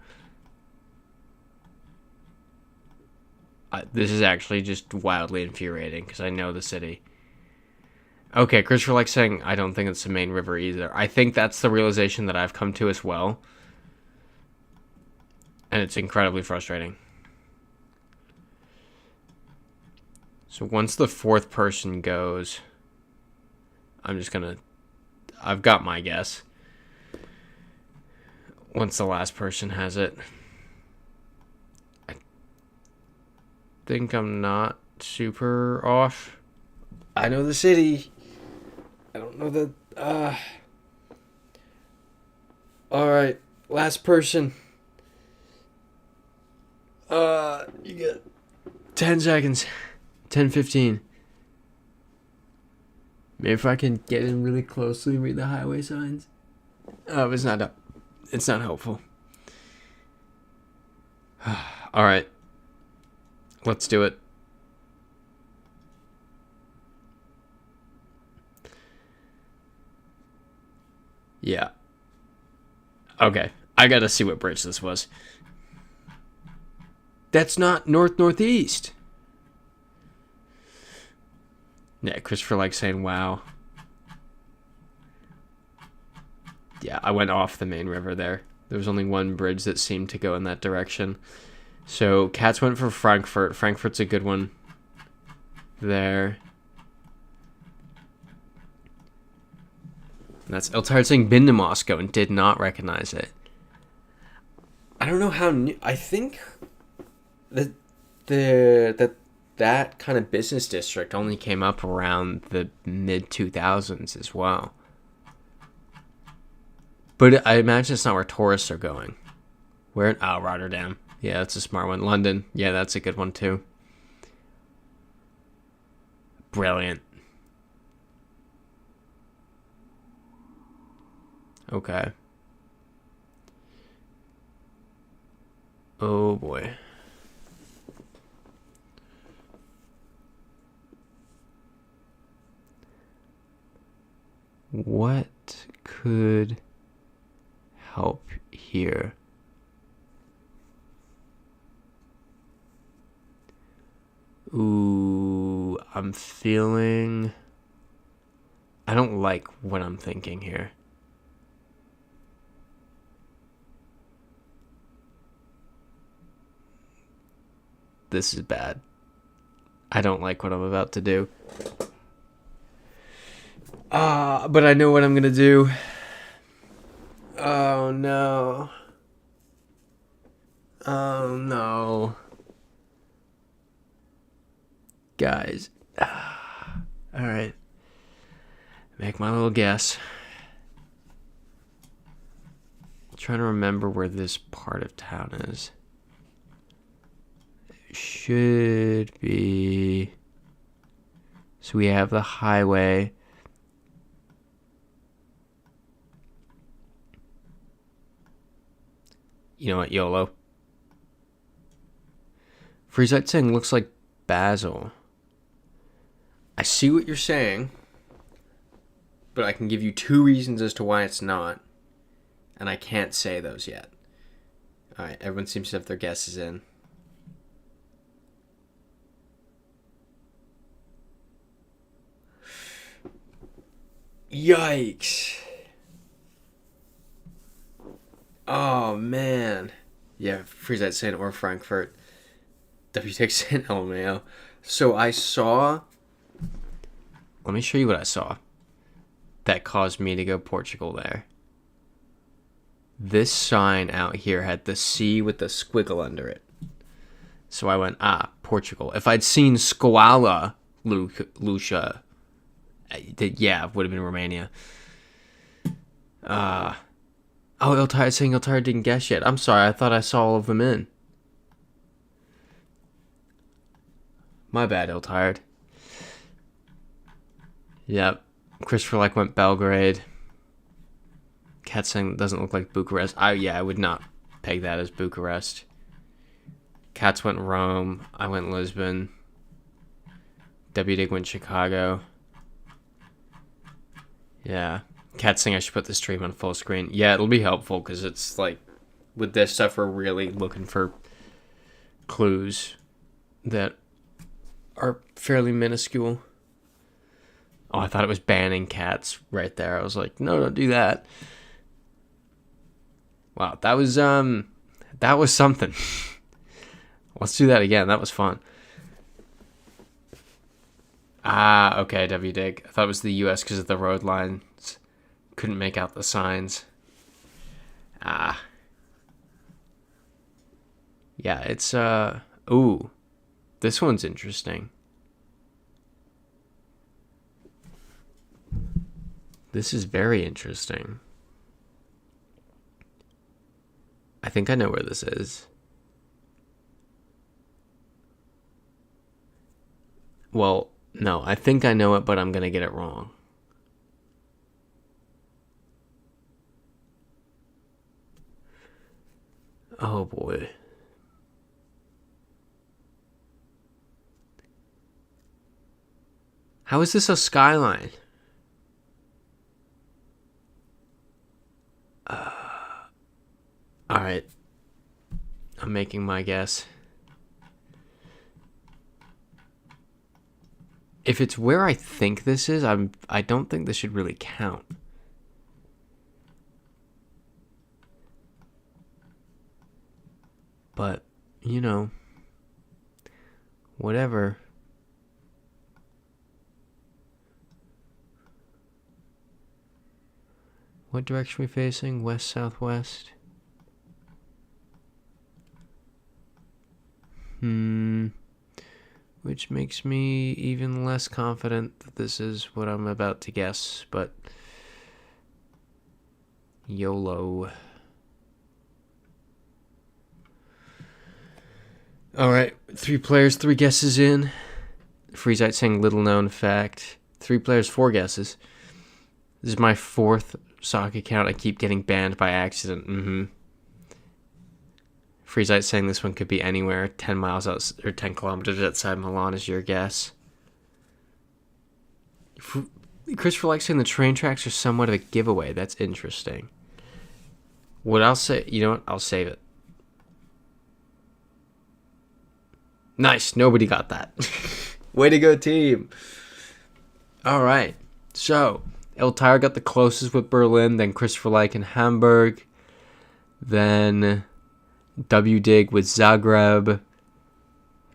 This is actually just wildly infuriating because I know the city. Okay, Christopher likes saying, I don't think it's the main river either. I think that's the realization that I've come to as well. And it's incredibly frustrating. So once the fourth person goes, I've got my guess. Once the last person has it. I think I'm not super off. I know the city. I don't know the... Alright, last person. You get 10 seconds. 10, 15. Maybe if I can get in really closely and read the highway signs. Oh, it's not helpful. Alright. Let's do it. Yeah. Okay. I gotta see what bridge this was. That's not north-northeast. Yeah, Christopher likes saying wow. Yeah, I went off the main river there. There was only one bridge that seemed to go in that direction. So, Cats went for Frankfurt. Frankfurt's a good one. There. And that's Eltard saying been to Moscow and did not recognize it. I don't know how new... I think that kind of business district only came up around the mid-2000s as well. But I imagine it's not where tourists are going. Where? Oh, Rotterdam. Yeah, that's a smart one. London. Yeah, that's a good one too. Brilliant. Okay. Oh boy. What could help here? Ooh, I'm feeling... I don't like what I'm thinking here. This is bad. I don't like what I'm about to do. But I know what I'm gonna do. Oh no. Oh no. Guys. Alright. Make my little guess. I'm trying to remember where this part of town is. It should be... So we have the highway. You know what, YOLO. Freezite saying looks like Basel. I see what you're saying, but I can give you 2 reasons as to why it's not, and I can't say those yet. Alright, everyone seems to have their guesses in. Yikes. Oh, man. Yeah, Freezite saying or Frankfurt. WTX saying LMAO. So I saw... Let me show you what I saw that caused me to go Portugal there. This sign out here had the C with the squiggle under it. So I went, Portugal. If I'd seen Scoala, Lucia, yeah, it would have been Romania. Oh, Eltard saying Eltard didn't guess yet. I'm sorry, I thought I saw all of them in. My bad, Eltard. Yep. Christopher like went Belgrade. Cat saying doesn't look like Bucharest. I would not peg that as Bucharest. Cats went Rome. I went Lisbon. W-Dig went Chicago. Yeah. Cat saying I should put the stream on full screen. Yeah, it'll be helpful because it's like with this stuff we're really looking for clues. that are fairly minuscule. Oh, I thought it was banning cats right there. I was like, no, don't do that. Wow, that was something. Let's do that again. That was fun. Ah, okay, WDig. I thought it was the US because of the road lines. Couldn't make out the signs. Ah. Yeah, it's, ooh. This one's interesting. This is very interesting. I think I know where this is. Well, no, I think I know it, but I'm going to get it wrong. Oh, boy. How is this a skyline? All right. I'm making my guess. If it's where I think this is, I don't think this should really count. But, you know, whatever. What direction are we facing? West, southwest? Which makes me even less confident that this is what I'm about to guess, but YOLO. Alright, 3 players, 3 guesses in. Freezite saying little known fact. 3 players, 4 guesses. This is my 4th sock account. I keep getting banned by accident. Freezite saying this one could be anywhere 10 miles out or 10 kilometers outside Milan is your guess. Christopher likes saying the train tracks are somewhat of a giveaway. That's interesting. What I'll say, you know what? I'll save it. Nice. Nobody got that. Way to go, team. All right. So, Eltire got the closest with Berlin, then Christopher Like in Hamburg, then WDig with Zagreb,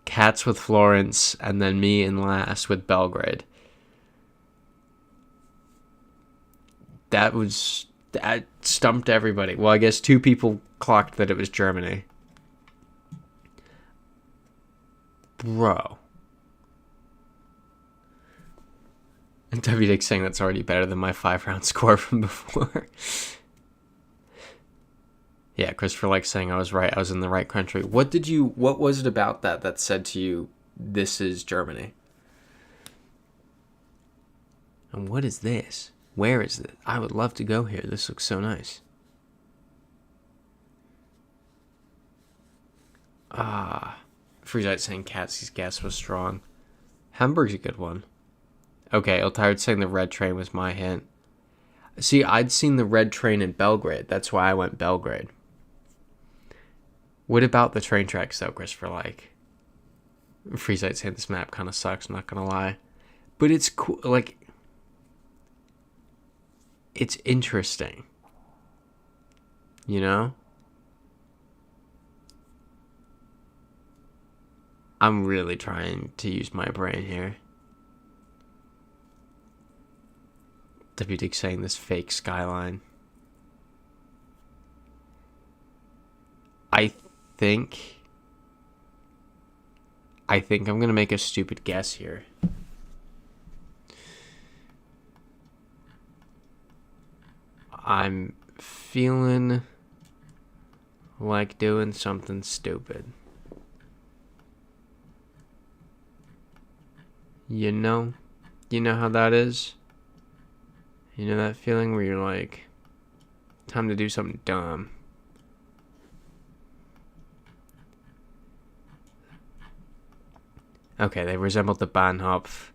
Cats with Florence, and then me in last with Belgrade. That stumped everybody. Well, I guess 2 people clocked that it was Germany. Bro. And WDig saying that's already better than my 5-round score from before. Yeah, Christopher Like saying I was right. I was in the right country. What was it about that said to you, this is Germany? And what is this? Where is this? I would love to go here. This looks so nice. Freezite saying Katsy's guess was strong. Hamburg's a good one. Okay, Eltired saying the red train was my hint. See, I'd seen the red train in Belgrade. That's why I went Belgrade. What about the train tracks, though, Christopher Like? Freezite saying this map kind of sucks, not gonna lie. But it's cool, like... It's interesting. You know? I'm really trying to use my brain here. WDig saying this fake skyline. I think I'm going to make a stupid guess here. I'm feeling like doing something stupid. You know how that is? You know that feeling where you're like, time to do something dumb. Okay, they resembled the Bahnhof.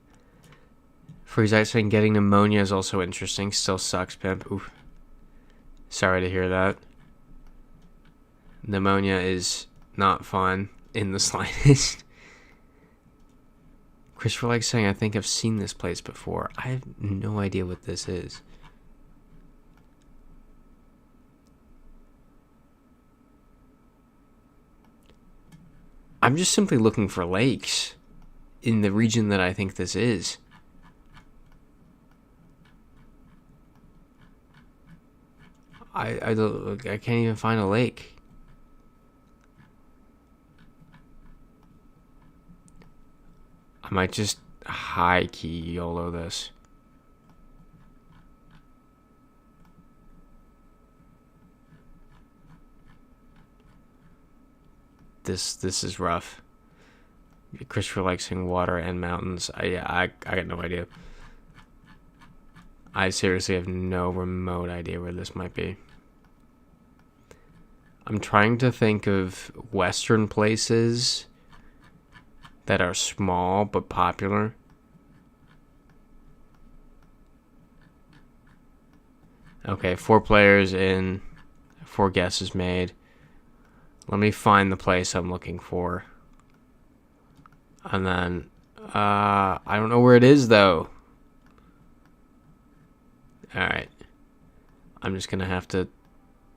Freezite saying getting pneumonia is also interesting. Still sucks, pimp. Oof. Sorry to hear that. Pneumonia is not fun in the slightest. Christopher likes saying, I think I've seen this place before. I have no idea what this is. I'm just simply looking for lakes in the region that I think this is. I can't even find a lake. I might just high key YOLO this. This is rough. Christopher likes seeing water and mountains. I got no idea. I seriously have no remote idea where this might be. I'm trying to think of Western places that are small but popular. Okay, 4 players in, 4 guesses made. Let me find the place I'm looking for. And then, I don't know where it is though. Alright. I'm just gonna have to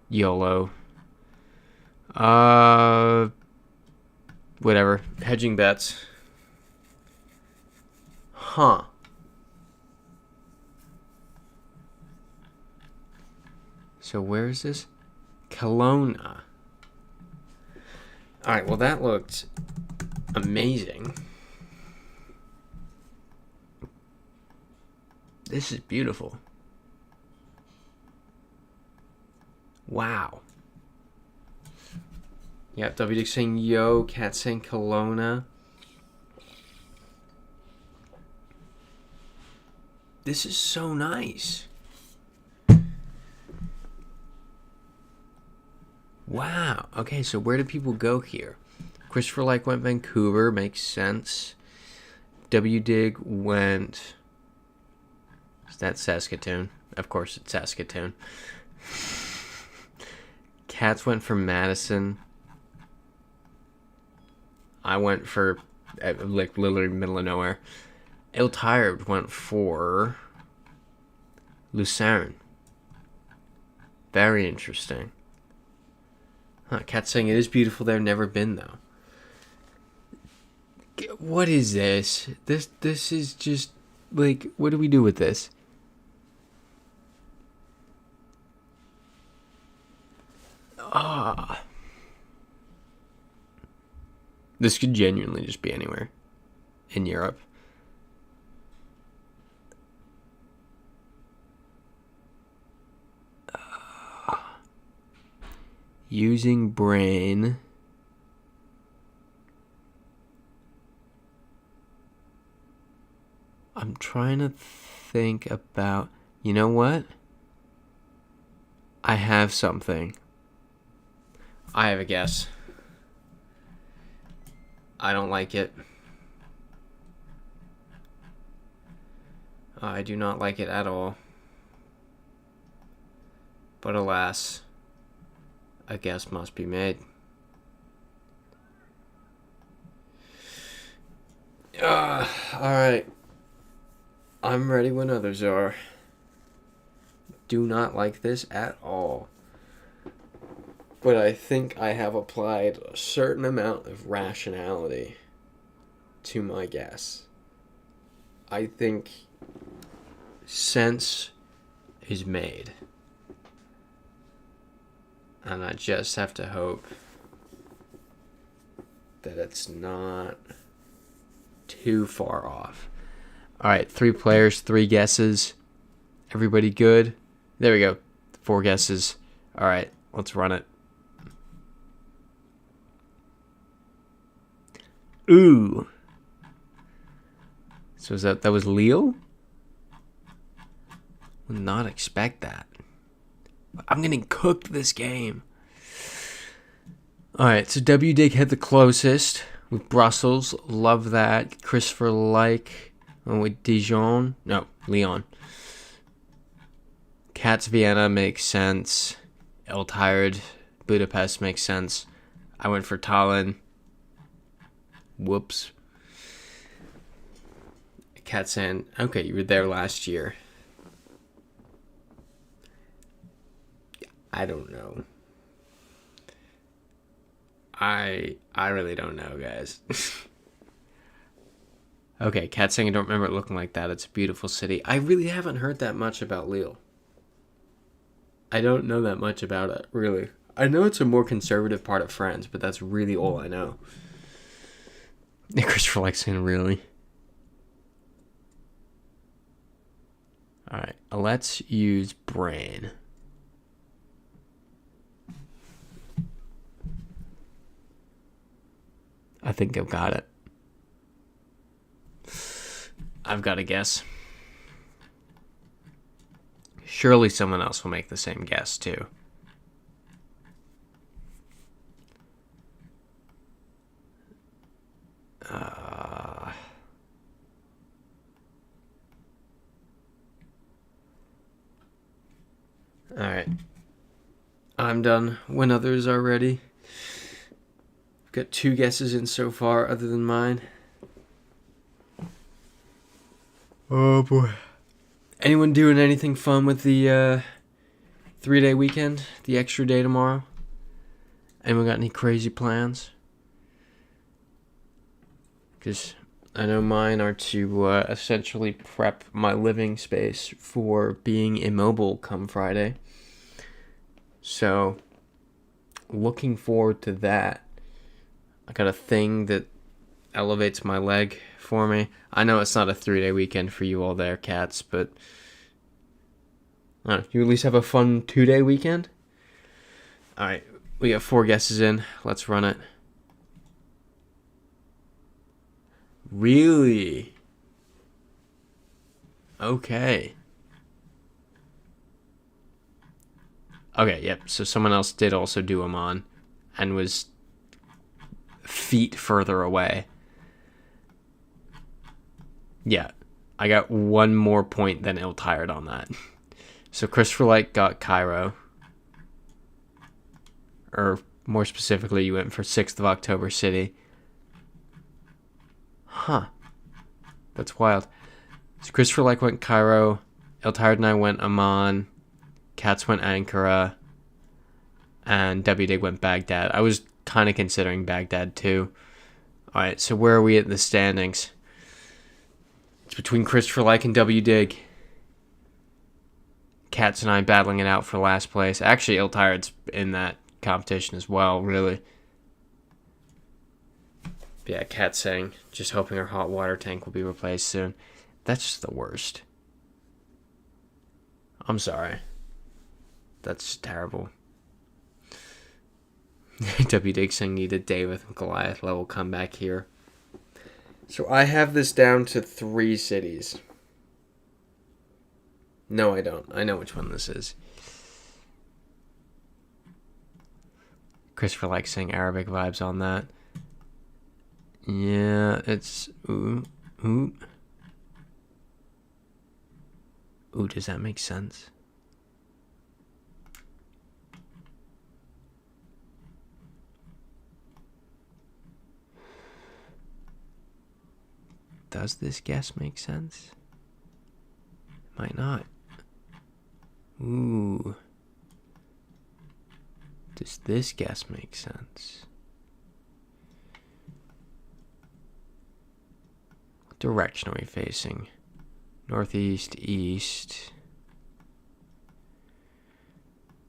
YOLO. Whatever. Hedging bets. Huh. So where is this? Kelowna. Alright, well that looked amazing. This is beautiful. Wow. Yep, WD saying yo, Cat saying Kelowna. This is so nice. Wow. Okay, so where do people go here? Christopher Like went Vancouver, makes sense. WDig went... Is that Saskatoon? Of course it's Saskatoon. Cats went for Madison. I went for, like, literally middle of nowhere. Ill Tired went for Lucerne. Very interesting. Huh, Cat's saying it is beautiful there. Never been, though. What is this? This is just, like, what do we do with this? This could genuinely just be anywhere in Europe. Using brain. I'm trying to think about... You know what? I have something. I have a guess. I don't like it. I do not like it at all. But alas, a guess must be made. Alright. I'm ready when others are. Do not like this at all. But I think I have applied a certain amount of rationality to my guess. I think sense is made. And I just have to hope that it's not too far off. Alright, 3 players, 3 guesses. Everybody good? There we go. 4 guesses. Alright, let's run it. Ooh. So is that was Lille? Would not expect that. I'm getting cooked this game. Alright, so WDig had the closest with Brussels. Love that. Christopher Like went with Dijon. No, Lyon. Cats Vienna makes sense. El Tired Budapest makes sense. I went for Tallinn. Whoops. Cat saying, okay, you were there last year. I don't know. I really don't know, guys. Okay, Cat saying I don't remember it looking like that. It's a beautiful city. I really haven't heard that much about Lille. I don't know that much about it, really. I know it's a more conservative part of France, but that's really all I know. Christopher likes saying really. Alright, let's use brain. I think I've got it. I've got a guess. Surely someone else will make the same guess, too. Alright. I'm done when others are ready. I've got 2 guesses in so far other than mine. Oh boy. Anyone doing anything fun with the 3-day weekend? The extra day tomorrow? Anyone got any crazy plans? Because I know mine are to essentially prep my living space for being immobile come Friday. So, looking forward to that. I got a thing that elevates my leg for me. I know it's not a 3-day weekend for you all there, cats, but I don't know, you at least have a fun 2-day weekend? Alright, we got 4 guesses in. Let's run it. Really? Okay. Okay, yep. So someone else did also do Amman and was feet further away. Yeah, I got 1 more point than ill-tired on that. So Christopher Light got Cairo. Or more specifically, you went for 6th of October City. Huh. That's wild. So Christopher Light went Cairo. Ill-tired and I went Amman. Cats went Ankara. And W Dig went Baghdad. I was kind of considering Baghdad too. Alright, so where are we at the standings? It's between Christopher Like and W Dig. Cats and I battling it out for last place. Actually, Ill-tired's in that competition as well, really. Yeah, Cat saying, just hoping our hot water tank will be replaced soon. That's just the worst. I'm sorry. That's terrible. W. Dixon needed David and Goliath level comeback here. So I have this down to 3 cities. No, I don't. I know which one this is. Christopher likes saying Arabic vibes on that. Yeah, it's... Ooh. Ooh, does that make sense? Does this guess make sense? Might not. Ooh. Does this guess make sense? What direction are we facing? Northeast, east.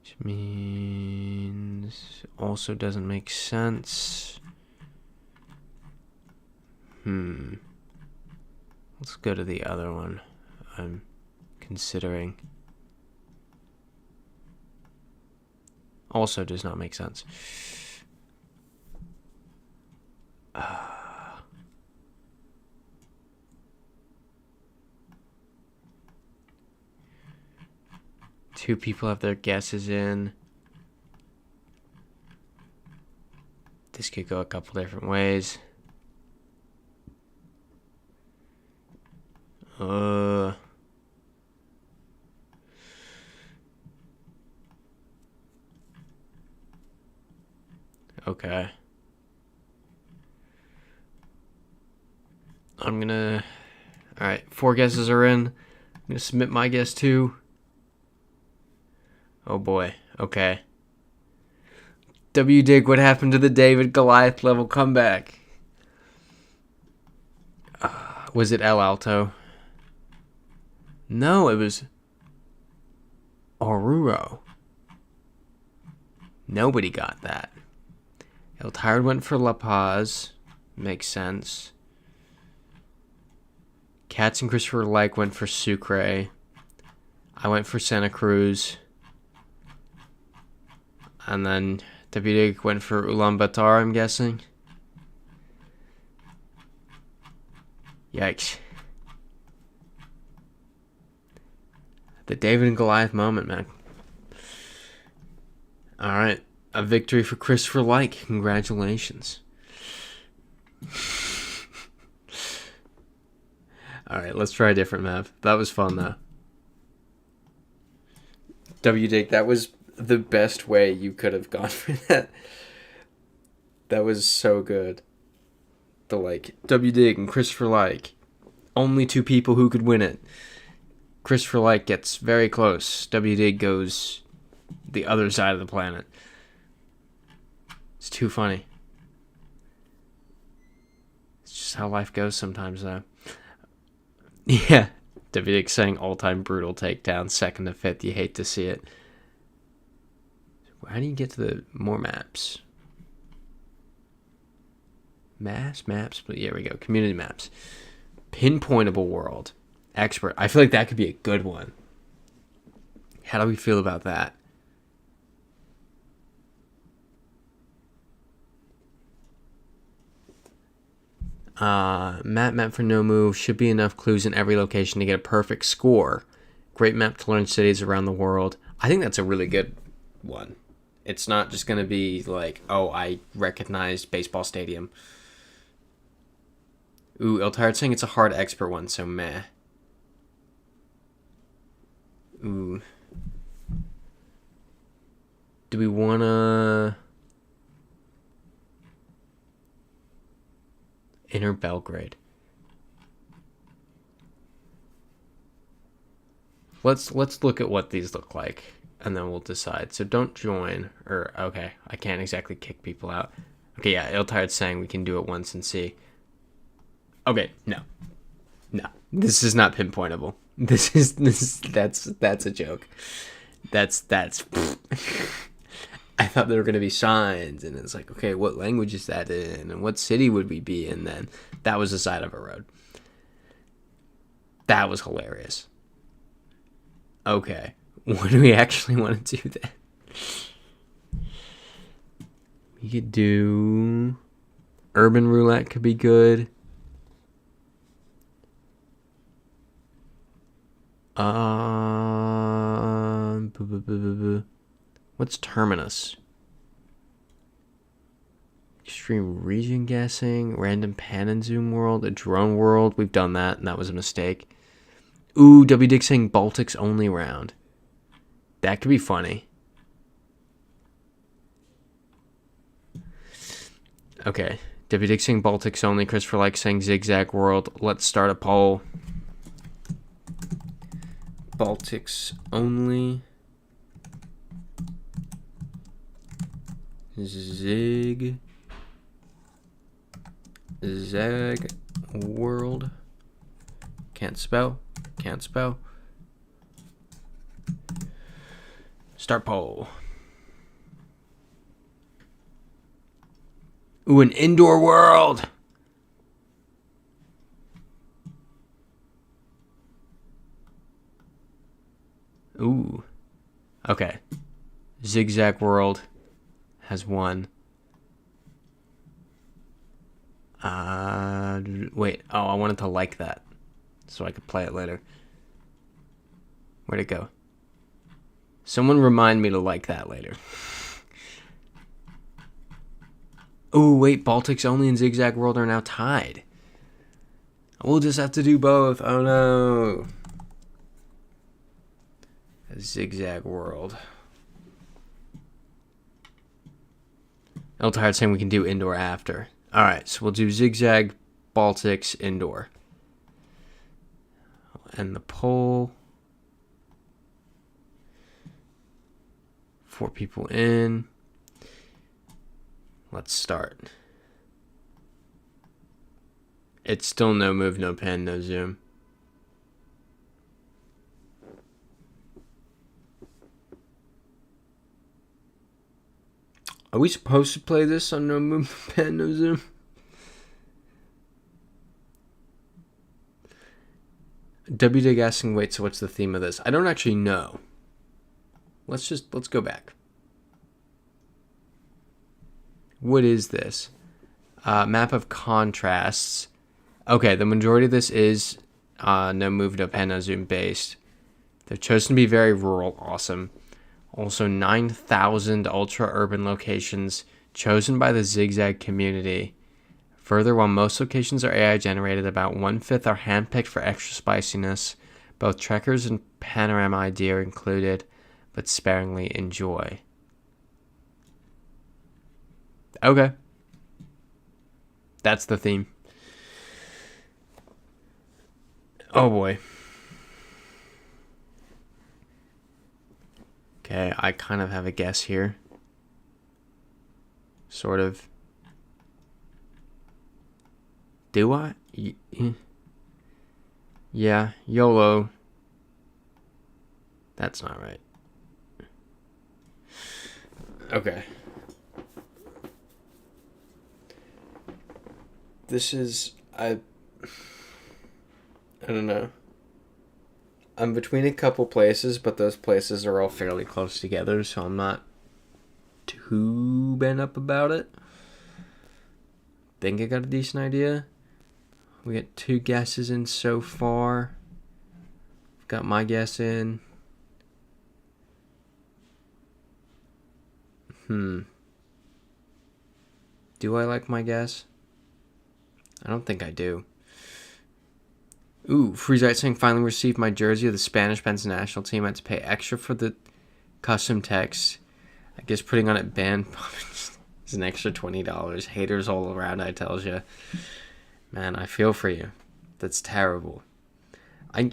Which means also doesn't make sense. Let's go to the other one I'm considering. Also does not make sense. Two people have their guesses in. This could go a couple different ways. Okay. All right, 4 guesses are in. I'm going to submit my guess too. Oh boy. Okay. W. Dig, what happened to the David Goliath level comeback? Was it El Alto? No, it was Oruro. Nobody got that. El Tired went for La Paz. Makes sense. Cats and Christopher Like went for Sucre. I went for Santa Cruz. And then W. Dig went for Ulaanbaatar, I'm guessing. Yikes. The David and Goliath moment, man. Alright. A victory for Christopher Like. Congratulations. Alright, let's try a different map. That was fun, though. W. Dig, that was the best way you could have gone for that. That was so good. The, like, W. Dig and Christopher Like. Only 2 people who could win it. Christopher Like gets very close. W. Dig goes the other side of the planet. It's too funny. It's just how life goes sometimes, though. Yeah. W. Dig saying all-time brutal takedown, 2nd to 5th. You hate to see it. How do you get to the more maps? Maps, but yeah, we go. Community maps. Pinpointable world. Expert. I feel like that could be a good one. How do we feel about that? Map for no move. Should be enough clues in every location to get a perfect score. Great map to learn cities around the world. I think that's a really good one. It's not just going to be like, oh, I recognize baseball stadium. Ooh, El Tired saying it's a hard expert one, so meh. Ooh. Do we want to... Inner Belgrade. Let's look at what these look like, and then we'll decide. So don't join, or okay, I can't exactly kick people out. Okay, yeah, El Tired's saying we can do it once and see. Okay, no, this is not pinpointable. That's a joke. That's. I thought there were gonna be signs, and it's like, okay, what language is that in, and what city would we be in? Then that was the side of a road. That was hilarious. Okay, what do we actually want to do then? We could do urban roulette. Could be good. What's Terminus? Extreme region guessing, random pan and zoom world, a drone world. We've done that, and that was a mistake. Ooh, W. Dig saying Baltics only round. That could be funny. Okay, W. Dig saying Baltics only. Christopher Like saying zigzag world. Let's start a poll. Baltics only. Zag world. Can't spell. Start poll. Ooh, an indoor world. Ooh. Okay. Zigzag world has won. Wait. Oh, I wanted to like that so I could play it later. Where'd it go? Someone remind me to like that later. Ooh, wait. Baltics only and Zigzag World are now tied. We'll just have to do both. Oh, no. Zigzag World. El Tired saying we can do indoor after. Alright, so we'll do Zigzag, Baltics, indoor. end the poll. 4 people in. Let's start. It's still no move, no pan, no zoom. Are we supposed to play this on no move, no pan, no zoom? WDig asking, wait, so what's the theme of this? I don't actually know. Let's go back. What is this? Map of contrasts. Okay, the majority of this is no move, no pan, no zoom based. They've chosen to be very rural. Awesome. Also, 9,000 ultra-urban locations chosen by the Zigzag community. Further, while most locations are AI-generated, about 1/5 are handpicked for extra spiciness. Both Trekkers and Panorama ID are included, but sparingly enjoy. Okay. That's the theme. Oh boy. Okay, I kind of have a guess here. Sort of. Do I? Yeah, YOLO. That's not right. Okay. This is... I don't know. I'm between a couple places, but those places are all fairly close together, so I'm not too bent up about it. Think I got a decent idea. We got 2 guesses in so far. I've got my guess in. Do I like my guess? I don't think I do. Ooh, Freezite saying, finally received my jersey of the Spanish men's national team. I had to pay extra for the custom text. I guess putting on it band is an extra $20. Haters all around, I tells you. Man, I feel for you. That's terrible.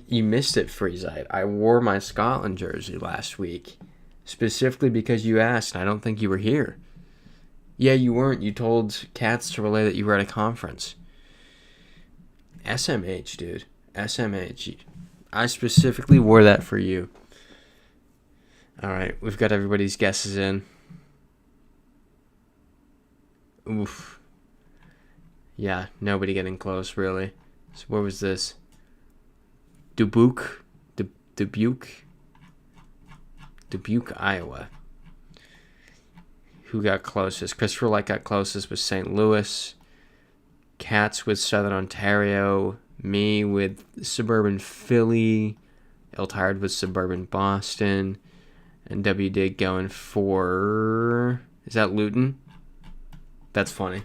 You missed it, Freezite. I wore my Scotland jersey last week. Specifically because you asked, and I don't think you were here. Yeah, you weren't. You told Cats to relay that you were at a conference. SMH, dude. SMH. I specifically wore that for you. Alright, we've got everybody's guesses in. Oof. Yeah, nobody getting close, really. So where was this? Dubuque, Iowa. Who got closest? Christopher Light got closest with St. Louis. Cats with Southern Ontario. Me with suburban Philly. Tired with suburban Boston. And W Dig going for... Is that Luton? That's funny.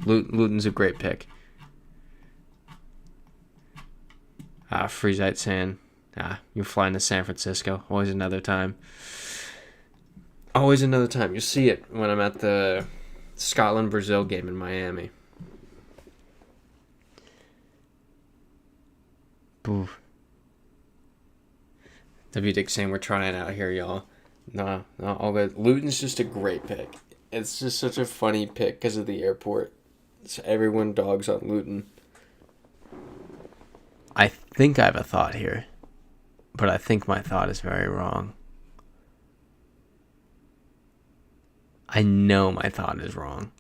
Luton's a great pick. Freezite saying, you're flying to San Francisco. Always another time. Always another time. You'll see it when I'm at the Scotland-Brazil game in Miami. Boof. W Dick saying we're trying out here, y'all. No, all good. Luton's just a great pick. It's just such a funny pick because of the airport. So everyone dogs on Luton. I think I have a thought here, but I think my thought is very wrong. I know my thought is wrong.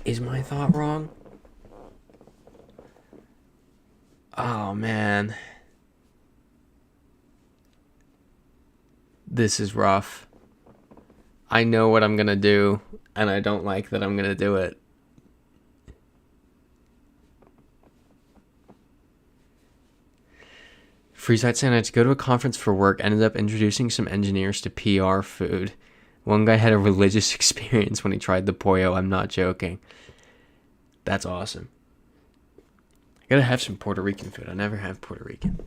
Is my thought wrong? Oh, man. This is rough. I know what I'm going to do, and I don't like that I'm going to do it. Freezite saying I had to go to a conference for work, ended up introducing some engineers to PR food. One guy had a religious experience when he tried the pollo. I'm not joking. That's awesome. I gotta have some Puerto Rican food. I never have Puerto Rican.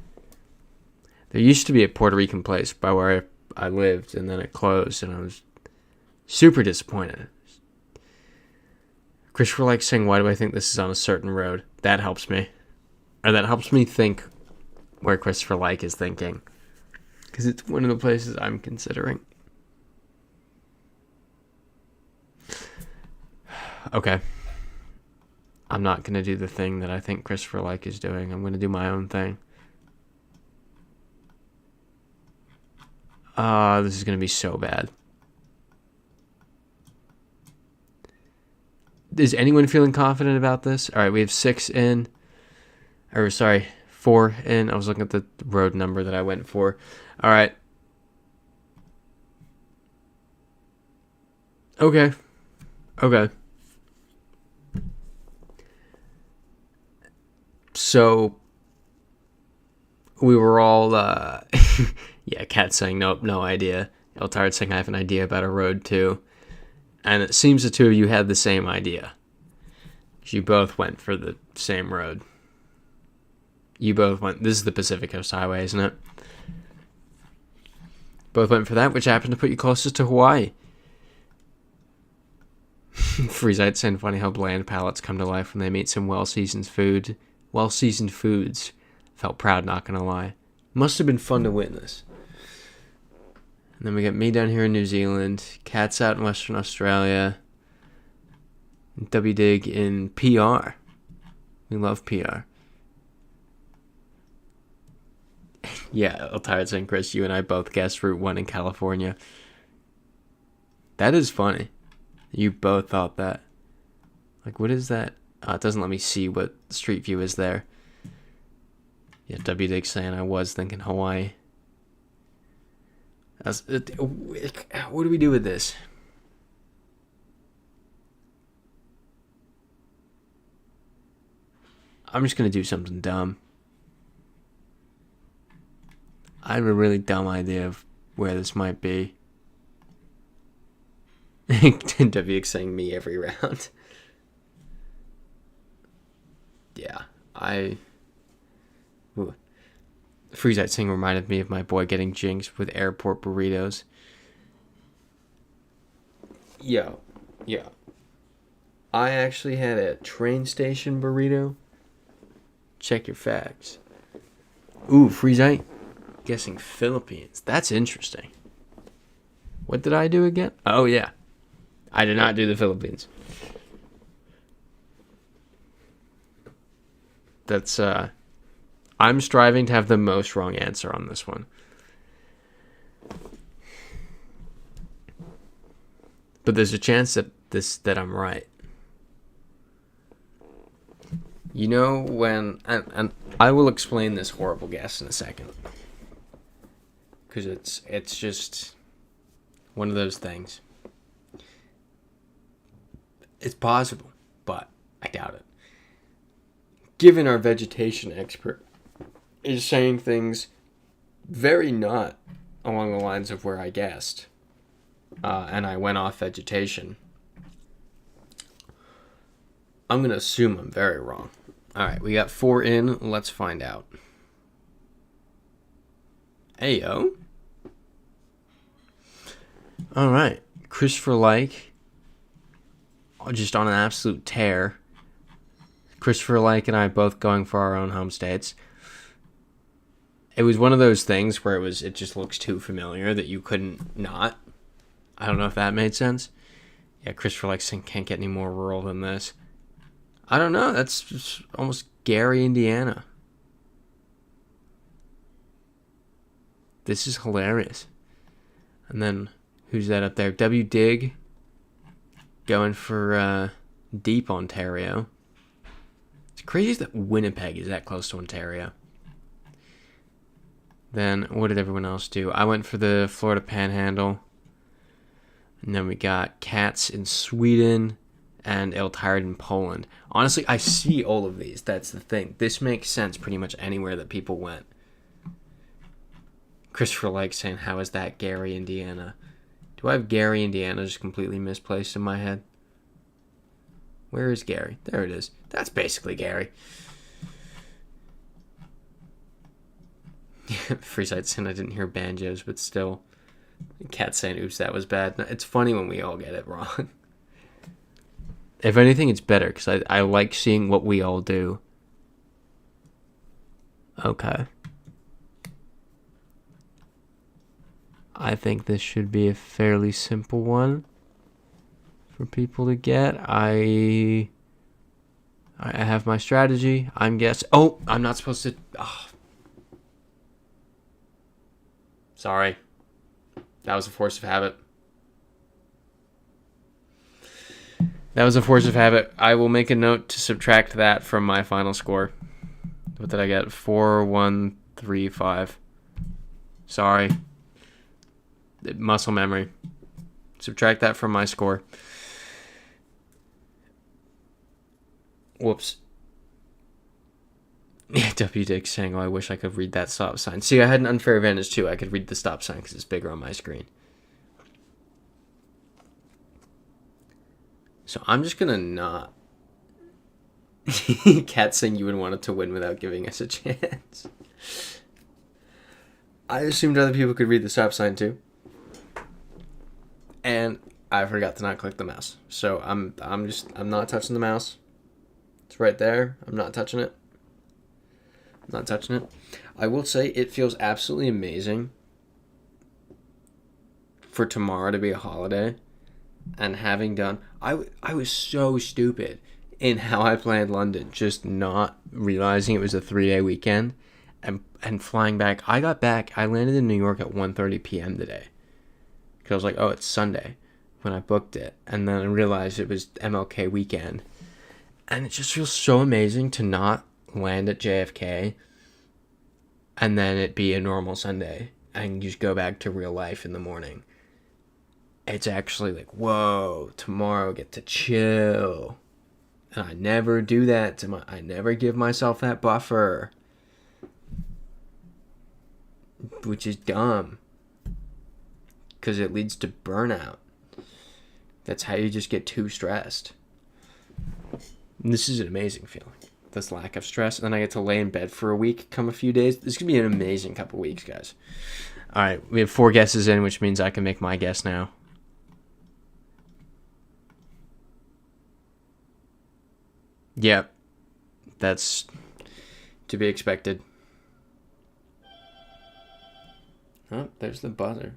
There used to be a Puerto Rican place by where I lived, and then it closed, and I was super disappointed. Christopher likes saying, why do I think this is on a certain road? That helps me. Or that helps me think where Christopher Like is thinking. Because it's one of the places I'm considering. Okay. I'm not going to do the thing that I think Christopher Like is doing. I'm going to do my own thing. This is going to be so bad. Is anyone feeling confident about this? All right, we have 4 in. I was looking at the road number that I went for. All right. Okay. So we were all, yeah, Kat saying, nope, no idea. Eltard saying, I have an idea about a road too. And it seems the two of you had the same idea. You both went for the same road. You both went, this is the Pacific Coast Highway, isn't it? Both went for that, which happened to put you closest to Hawaii. Freezite saying, funny how bland palates come to life when they meet some well-seasoned foods. Felt proud, not gonna lie. Must have been fun to witness. And then we got me down here in New Zealand, Kat's out in Western Australia, W-Dig in PR. We love PR. Yeah, Eltard saying, Chris, you and I both guessed Route 1 in California. That is funny. You both thought that. Like, what is that? It doesn't let me see what Street View is there. Yeah, W-Dig saying I was thinking Hawaii. What do we do with this? I'm just going to do something dumb. I have a really dumb idea of where this might be. W saying me every round. Yeah, Freezite Sing reminded me of my boy getting jinxed with airport burritos. Yeah. I actually had a train station burrito. Check your facts. Ooh, Freezite guessing Philippines. That's interesting. What did I do again? Oh, yeah. I did not do the Philippines. That's, I'm striving to have the most wrong answer on this one. But there's a chance that I'm right. You know when, and I will explain this horrible guess in a second. Because it's just one of those things. It's possible, but I doubt it. Given our vegetation expert is saying things very not along the lines of where I guessed, and I went off vegetation, I'm going to assume I'm very wrong. All right, we got 4 in. Let's find out. Ayo. All right, Christopher Like, just on an absolute tear. Christopher Like and I both going for our own home states. It was one of those things where it just looks too familiar that you couldn't not. I don't know if that made sense. Yeah, Christopher Like can't get any more rural than this. I don't know. That's just almost Gary, Indiana. This is hilarious. And then, who's that up there? W-Dig going for deep Ontario. It's crazy that Winnipeg is that close to Ontario. Then, what did everyone else do? I went for the Florida Panhandle. And then we got Cats in Sweden and Eltard in Poland. Honestly, I see all of these. That's the thing. This makes sense pretty much anywhere that people went. Christopher Like saying, how is that Gary, Indiana? Do I have Gary, Indiana just completely misplaced in my head? Where is Gary? There it is. That's basically Gary. Freeside saying I didn't hear banjos, but still. Cat saying, oops, that was bad. It's funny when we all get it wrong. If anything, it's better, because I like seeing what we all do. Okay. I think this should be a fairly simple one for people to get. I have my strategy. I'm guessing. Oh, I'm not supposed to. Oh. Sorry. That was a force of habit. That was a force of habit. I will make a note to subtract that from my final score. What did I get? 4135. Sorry. Muscle memory. Subtract that from my score. Whoops. W. Dick saying, oh, I wish I could read that stop sign. See, I had an unfair advantage too. I could read the stop sign because it's bigger on my screen. So I'm just going to not. Cat saying you would want it to win without giving us a chance. I assumed other people could read the stop sign too. And I forgot to not click the mouse. So I'm not touching the mouse. It's right there. I'm not touching it. Not touching it. I will say it feels absolutely amazing for tomorrow to be a holiday, and having done, I was so stupid in how I planned London, just not realizing it was a 3-day weekend, and flying back. I landed in New York at 1:30 p.m. today, because I was like, oh, it's Sunday when I booked it, and then I realized it was MLK weekend, and it just feels so amazing to not land at JFK and then it be a normal Sunday and you just go back to real life in the morning. It's actually like, whoa, tomorrow I get to chill. And I never do that I never give myself that buffer, which is dumb because it leads to burnout. That's how you just get too stressed. And this is an amazing feeling, this lack of stress. And then I get to lay in bed for a week, come a few days. This is going to be an amazing couple weeks, guys. All right, we have 4 guesses in, which means I can make my guess now. Yep, that's to be expected. Oh, there's the buzzer.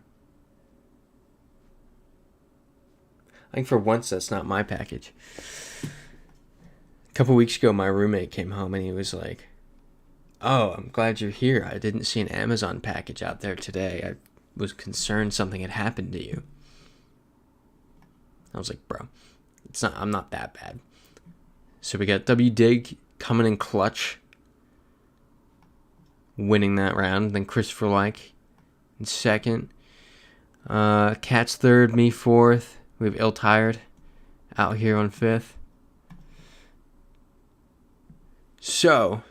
I think for once that's not my package. A couple weeks ago, my roommate came home and he was like, oh, I'm glad you're here. I didn't see an Amazon package out there today. I was concerned something had happened to you. I was like, bro, I'm not that bad. So we got W. Dig coming in clutch, winning that round. Then Christopher Like in second. Cat's third, me fourth. We have Ill Tired out here on fifth. So,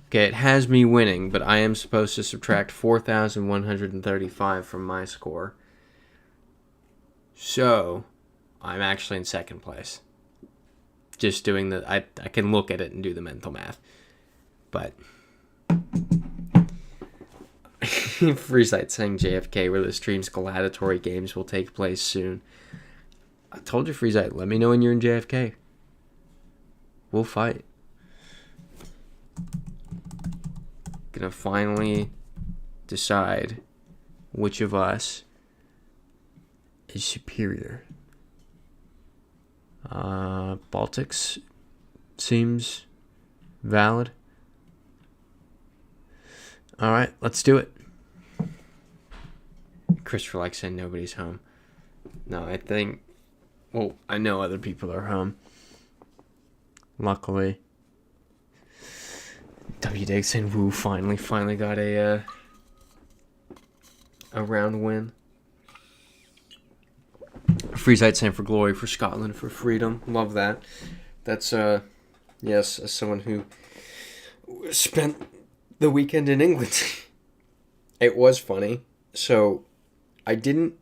okay, it has me winning, but I am supposed to subtract 4,135 from my score. So, I'm actually in second place. Just doing I can look at it and do the mental math. But Freesite saying JFK where the stream's gladiatory games will take place soon. I told you, Freesite, let me know when you're in JFK. We'll fight. Gonna finally decide which of us is superior. Baltics seems valid. All right, let's do it. Christopher likes saying nobody's home. No, I think, well, I know other people are home. Luckily. W. Dig saying, woo, finally got a round win. Freesite saying for glory, for Scotland, for freedom. Love that. That's, yes, as someone who spent the weekend in England. It was funny. So, I didn't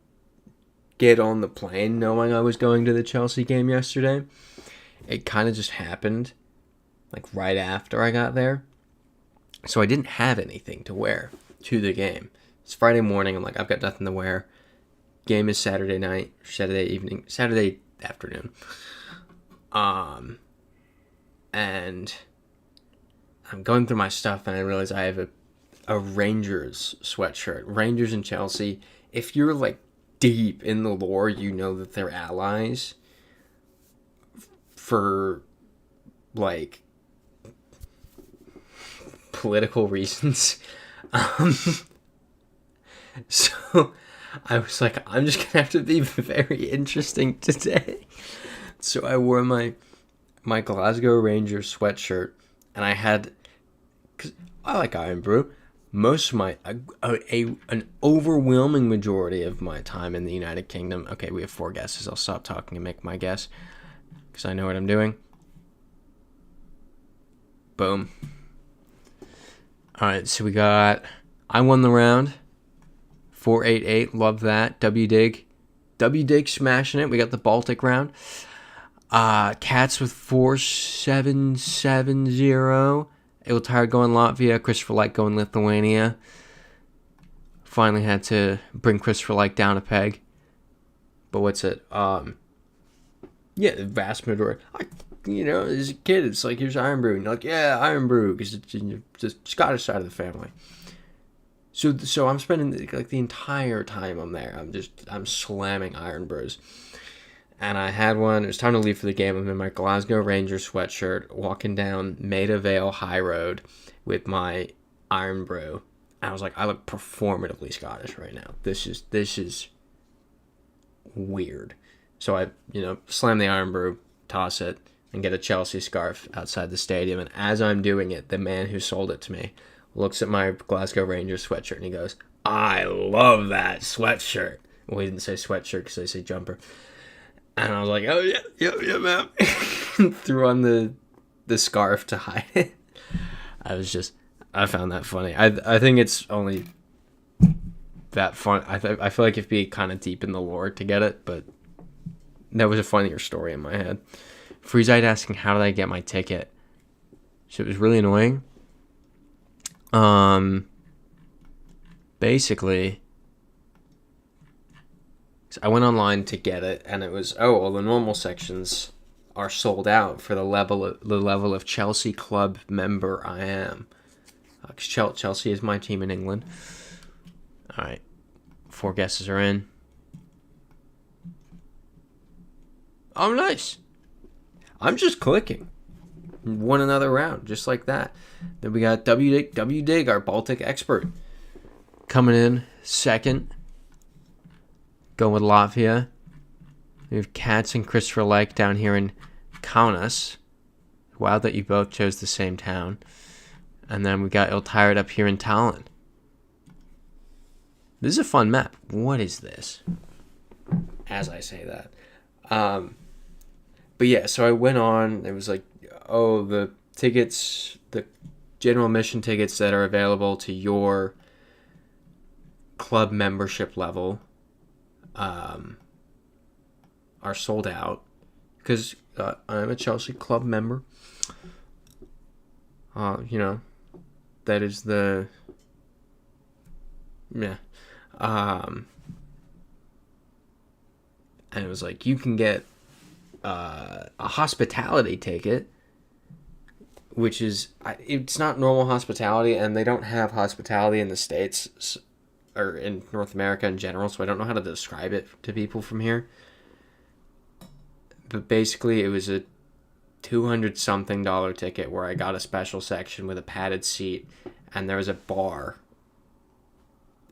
get on the plane knowing I was going to the Chelsea game yesterday. It kind of just happened, like, right after I got there. So, I didn't have anything to wear to the game. It's Friday morning. I'm like, I've got nothing to wear. Game is Saturday night, Saturday evening, Saturday afternoon. And I'm going through my stuff, and I realize I have a Rangers sweatshirt. Rangers and Chelsea. If you're like deep in the lore, you know that they're allies for like political reasons. So I was like, I'm just gonna have to be very interesting today. So I wore my Glasgow Rangers sweatshirt, and I had, cause I like Iron Brew. Most of my an overwhelming majority of my time in the United Kingdom. Okay, we have 4 guesses. I'll stop talking and make my guess because I know what I'm doing. Boom. All right, so we got I won the round. 488, love that. W-Dig smashing it. We got the Baltic round. Cats with 4770. Iltar going Latvia. Christopher Light going Lithuania. Finally had to bring Christopher Light down a peg. But what's it? Yeah, the vast majority. As a kid, it's like, here's Iron Brew. And you're like, yeah, Iron Brew, because it's the Scottish side of the family. So I'm spending like the entire time I'm there. I'm slamming Iron Brews. And I had one. It was time to leave for the game. I'm in my Glasgow Rangers sweatshirt, walking down Maida Vale High Road with my Iron Brew. And I was like, I look performatively Scottish right now. This is weird. So I, slam the Iron Brew, toss it, and get a Chelsea scarf outside the stadium. And as I'm doing it, the man who sold it to me looks at my Glasgow Rangers sweatshirt and he goes, I love that sweatshirt. Well, he didn't say sweatshirt because they say jumper. And I was like, oh, yeah, man. Threw on the scarf to hide it. I found that funny. I think it's only that fun. I feel like it'd be kind of deep in the lore to get it, but that was a funnier story in my head. Freezite asking, how did I get my ticket? So it was really annoying. Basically, I went online to get it, and it was, the normal sections are sold out for the level of Chelsea club member I am. Chelsea is my team in England. All right, 4 guesses are in. Oh, nice. I'm just clicking. Won another round, just like that. Then we got W-Dig, our Baltic expert, coming in second. Going with Latvia. We have Cats and Christopher Lake down here in Kaunas. Wow that you both chose the same town. And then we got Iltired up here in Tallinn. This is a fun map. What is this? As I say that. But yeah, so I went on. It was like, the tickets, the general admission tickets that are available to your club membership level are sold out because I'm a Chelsea club member. That is the and it was like, you can get a hospitality ticket, which is, it's not normal hospitality, and they don't have hospitality in the States or in North America in general, so I don't know how to describe it to people from here. But basically, it was a $200-something ticket where I got a special section with a padded seat, and there was a bar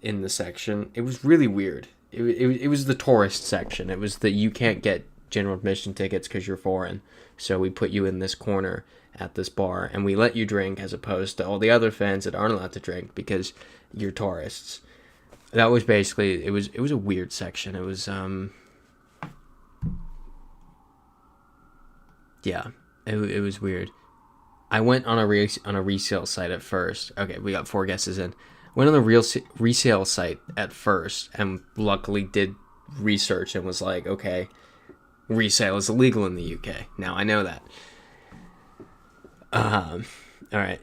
in the section. It was really weird. It was the tourist section. It was that you can't get general admission tickets because you're foreign, so we put you in this corner at this bar, and we let you drink as opposed to all the other fans that aren't allowed to drink because you're tourists. That was basically, it was a weird section. It was it was weird. I went on a resale site at first. Okay, we got 4 guesses in. Went on the resale site at first, and luckily did research and was like, okay, resale is illegal in the UK. Now I know that. All right.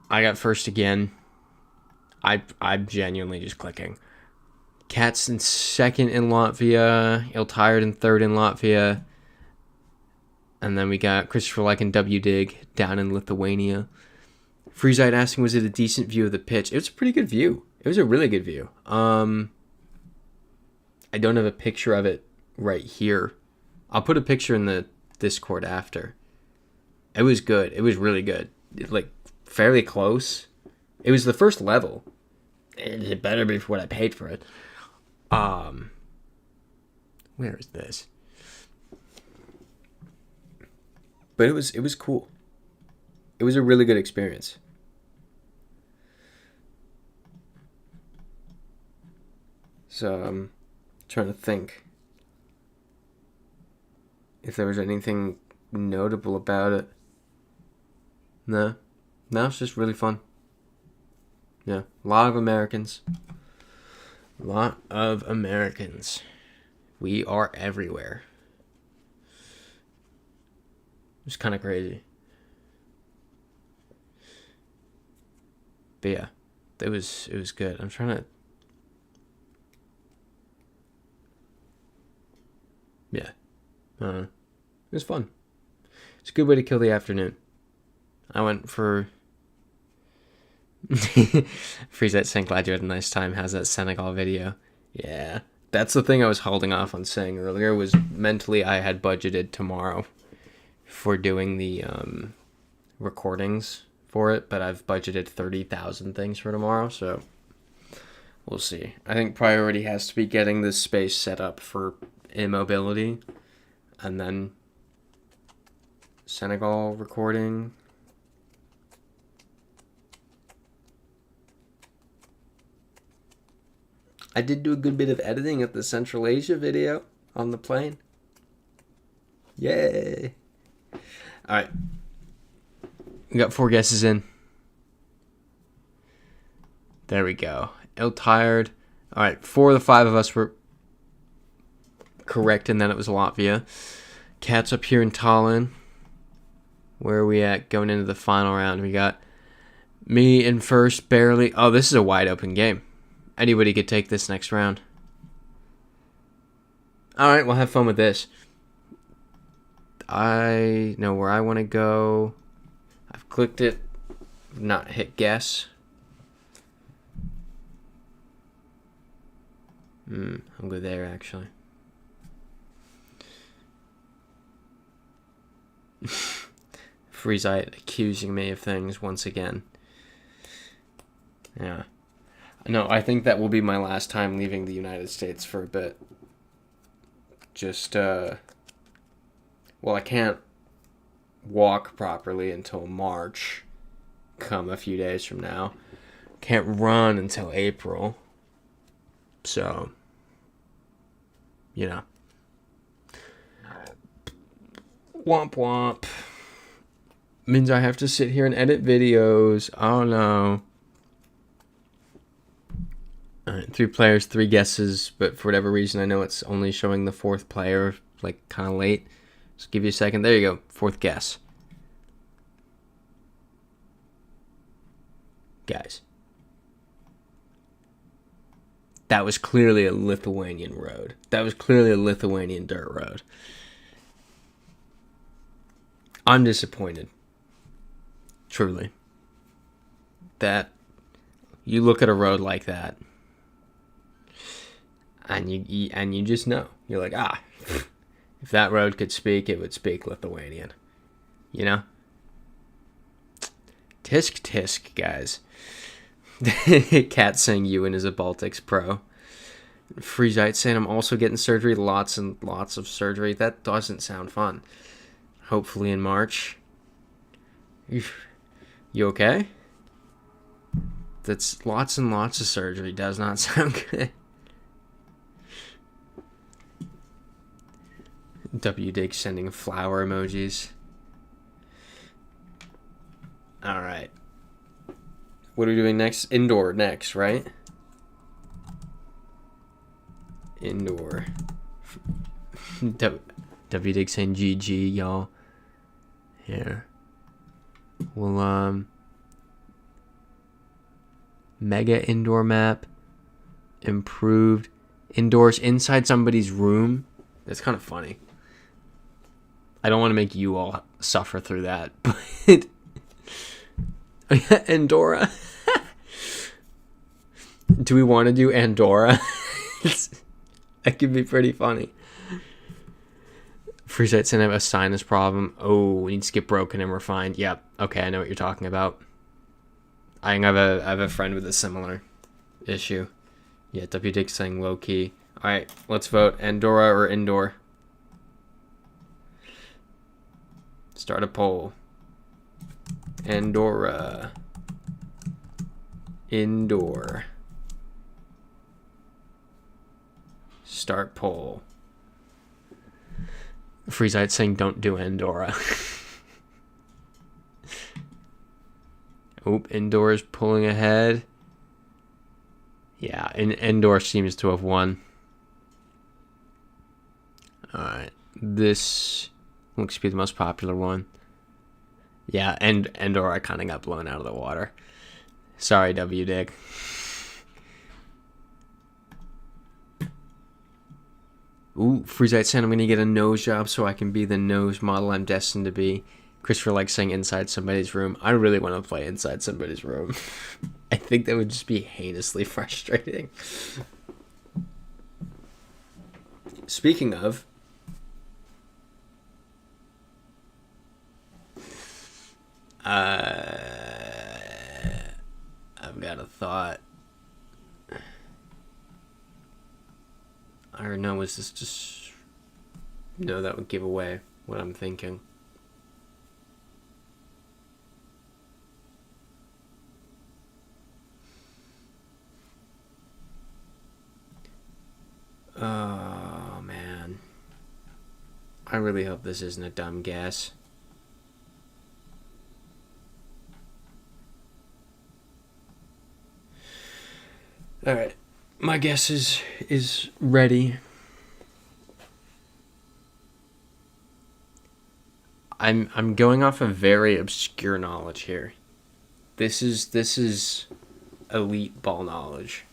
I got first again. I'm genuinely just clicking. Cats in second in Latvia. Iltired in third in Latvia. And then we got Christopher Like and W-Dig down in Lithuania. Freezite asking, was it a decent view of the pitch? It was a pretty good view. It was a really good view. I don't have a picture of it right here. I'll put a picture in the Discord after. It was good. It was really good. Like, fairly close. It was the first level. It better be for what I paid for it. Where is this? But it was cool. It was a really good experience. So I'm trying to think if there was anything notable about it. No, it's just really fun. Yeah, a lot of Americans. We are everywhere. It's kind of crazy. But yeah, it was good. I'm trying to... Yeah. It was fun. It's a good way to kill the afternoon. I went for... Freezette saying, glad you had a nice time. How's that Senegal video? Yeah. That's the thing I was holding off on saying earlier, was mentally I had budgeted tomorrow for doing the recordings for it, but I've budgeted 30,000 things for tomorrow, so we'll see. I think priority has to be getting this space set up for immobility, and then Senegal recording. I did do a good bit of editing at the Central Asia video on the plane. Yay! Alright. We got 4 guesses in. There we go. Ill tired. Alright, 4 of the 5 of us were correct, and then it was Latvia. Cat's up here in Tallinn. Where are we at going into the final round? We got me in first, barely. Oh, this is a wide open game. Anybody could take this next round. Alright, we'll have fun with this. I know where I want to go. I've clicked it. Not hit guess. I'll go there, actually. Freezite accusing me of things once again. Yeah. No, I think that will be my last time leaving the United States for a bit. Just, well, I can't walk properly until March, come a few days from now. Can't run until April. So, you know. Womp womp. Means I have to sit here and edit videos. Oh no. Alright, 3 players, 3 guesses, but for whatever reason I know it's only showing the 4th player, like, kind of late. Just give you a second. There you go. 4th guess. Guys. That was clearly a Lithuanian road. That was clearly a Lithuanian dirt road. I'm disappointed. Truly. That you look at a road like that and you just know. You're like, if that road could speak, it would speak Lithuanian. You know? Tisk tisk, guys. Cat saying Ewan is a Baltics pro. Freezite saying I'm also getting surgery. Lots and lots of surgery. That doesn't sound fun. Hopefully in March. You okay? That's lots and lots of surgery. Does not sound good. W-Dig sending flower emojis. Alright. What are we doing next? Indoor next, right? Indoor. W-Dig saying GG, y'all. Here. Well, mega indoor map. Improved. Indoors inside somebody's room. That's kind of funny. I don't want to make you all suffer through that, but Andorra. Do we want to do Andorra? That could be pretty funny. Freesite said I have a sinus problem. Oh, we need to get broken and refined. Yep. Okay, I know what you're talking about. I have a friend with a similar issue. Yeah, W Dick saying low key. All right, let's vote. Andorra or indoor? Start a poll. Andorra. Indoor. Start poll. Freesite saying don't do Andorra. Oop, indoor is pulling ahead. Yeah, indoor seems to have won. Alright, this looks to be the most popular one. Yeah, and Andorra kind of got blown out of the water. Sorry, W Dig. Ooh, Freesite saying I'm going to get a nose job so I can be the nose model I'm destined to be. Christopher likes saying inside somebody's room. I really want to play inside somebody's room. I think that would just be heinously frustrating. Speaking of, I've got a thought. I don't know, is this just... No, that would give away what I'm thinking. Oh, man. I really hope this isn't a dumb guess. Alright. My guess is ready. I'm going off of very obscure knowledge here. This is elite ball knowledge.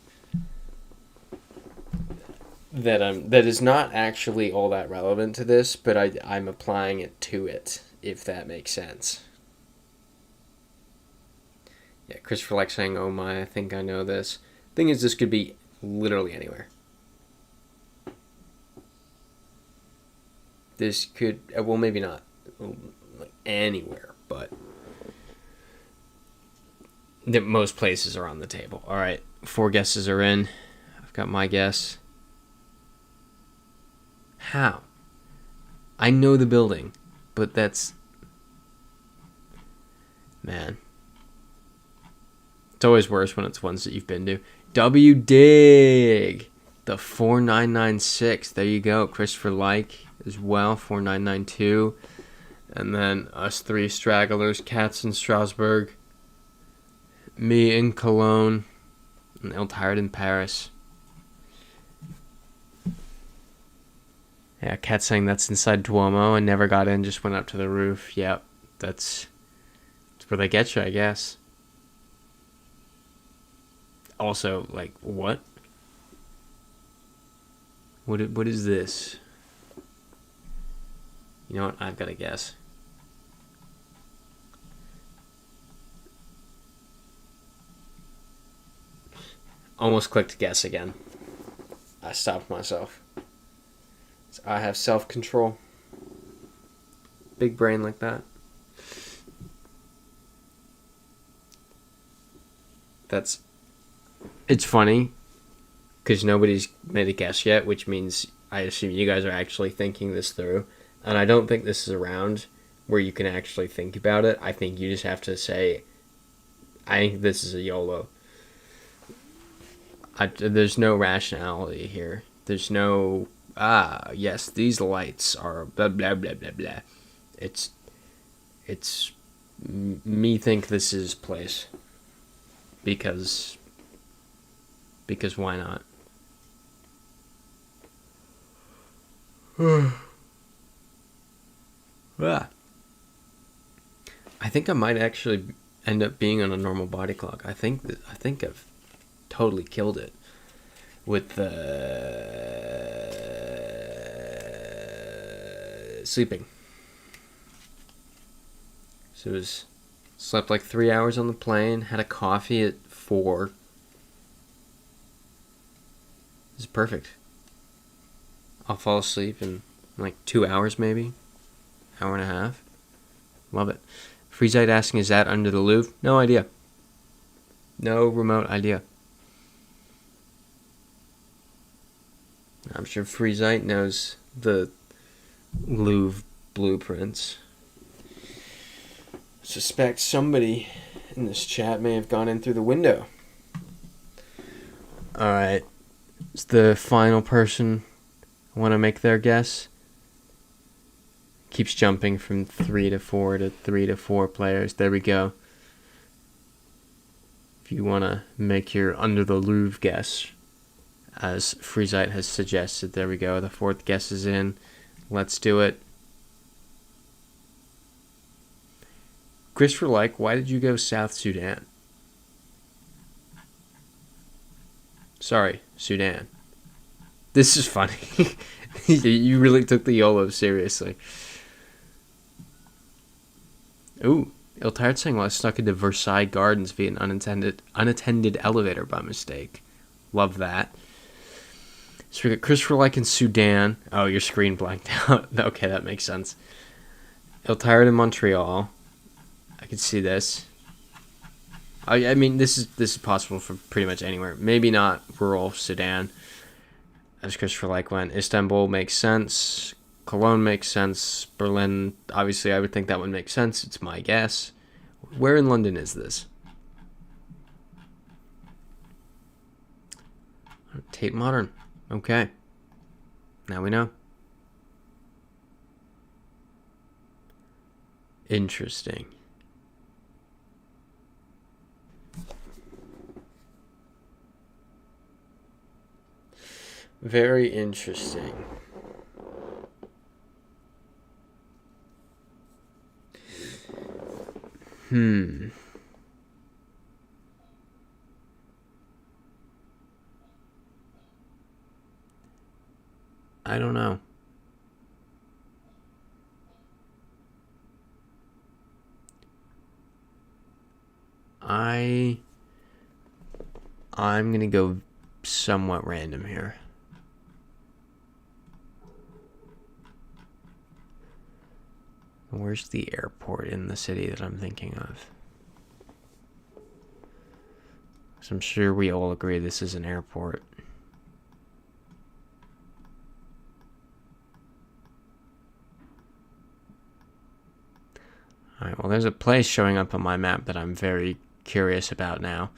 That is not actually all that relevant to this, but I'm applying it to it, if that makes sense. Yeah, Christopher likes saying, oh my, I think I know this. Thing is, this could be literally anywhere. This could, well, maybe not like anywhere, but most places are on the table. All right, 4 guesses are in. I've got my guess. How? I know the building, but that's... Man. It's always worse when it's ones that you've been to. W Dig! The 4996. There you go. Christopher Like as well. 4992. And then us 3 stragglers. Katz in Strasbourg. Me in Cologne. And El Tired in Paris. Yeah, Kat saying that's inside Duomo and never got in, just went up to the roof. Yep, that's where they get you, I guess. Also, like, what? What is this? You know what? I've got to guess. Almost clicked guess again. I stopped myself. I have self-control. Big brain like that. It's funny because nobody's made a guess yet, which means I assume you guys are actually thinking this through. And I don't think this is a round where you can actually think about it. I think you just have to say, I think this is a YOLO. There's no rationality here. There's no... yes, these lights are blah, blah, blah, blah, blah. It's me think this is place. Because why not? I think I might actually end up being on a normal body clock. I think I've totally killed it with sleeping. So it was Slept like 3 hours on the plane. Had a coffee at 4. This is perfect. I'll fall asleep in like 2 hours maybe. Hour and a half. Love it. Freezite asking, is that under the Louvre? No idea. No remote idea. I'm sure Freezite knows the Louvre blueprints. Suspect somebody in this chat may have gone in through the window. Alright. It's the final person want to make their guess. Keeps jumping from 3 to 4 to 3 to 4 players. There we go. If you want to make your under the Louvre guess, as Freezite has suggested, there we go. The 4th guess is in. Let's do it. Christopher Like, why did you go South Sudan? Sorry, Sudan. This is funny. You really took the YOLO seriously. Ooh, Iltired saying, well, I snuck into Versailles Gardens via an unattended elevator by mistake. Love that. So we got Christopher Like in Sudan. Oh, your screen blanked out. Okay, that makes sense. Iltired in Montreal. I can see this. I mean, this is possible for pretty much anywhere. Maybe not rural Sudan. As Christopher Like went. Istanbul makes sense. Cologne makes sense. Berlin, obviously, I would think that would make sense. It's my guess. Where in London is this? Tate Modern. Okay. Now we know. Interesting. Very interesting. I don't know. I'm gonna go somewhat random here. Where's the airport in the city that I'm thinking of? So I'm sure we all agree this is an airport. Alright, well, there's a place showing up on my map that I'm very curious about now.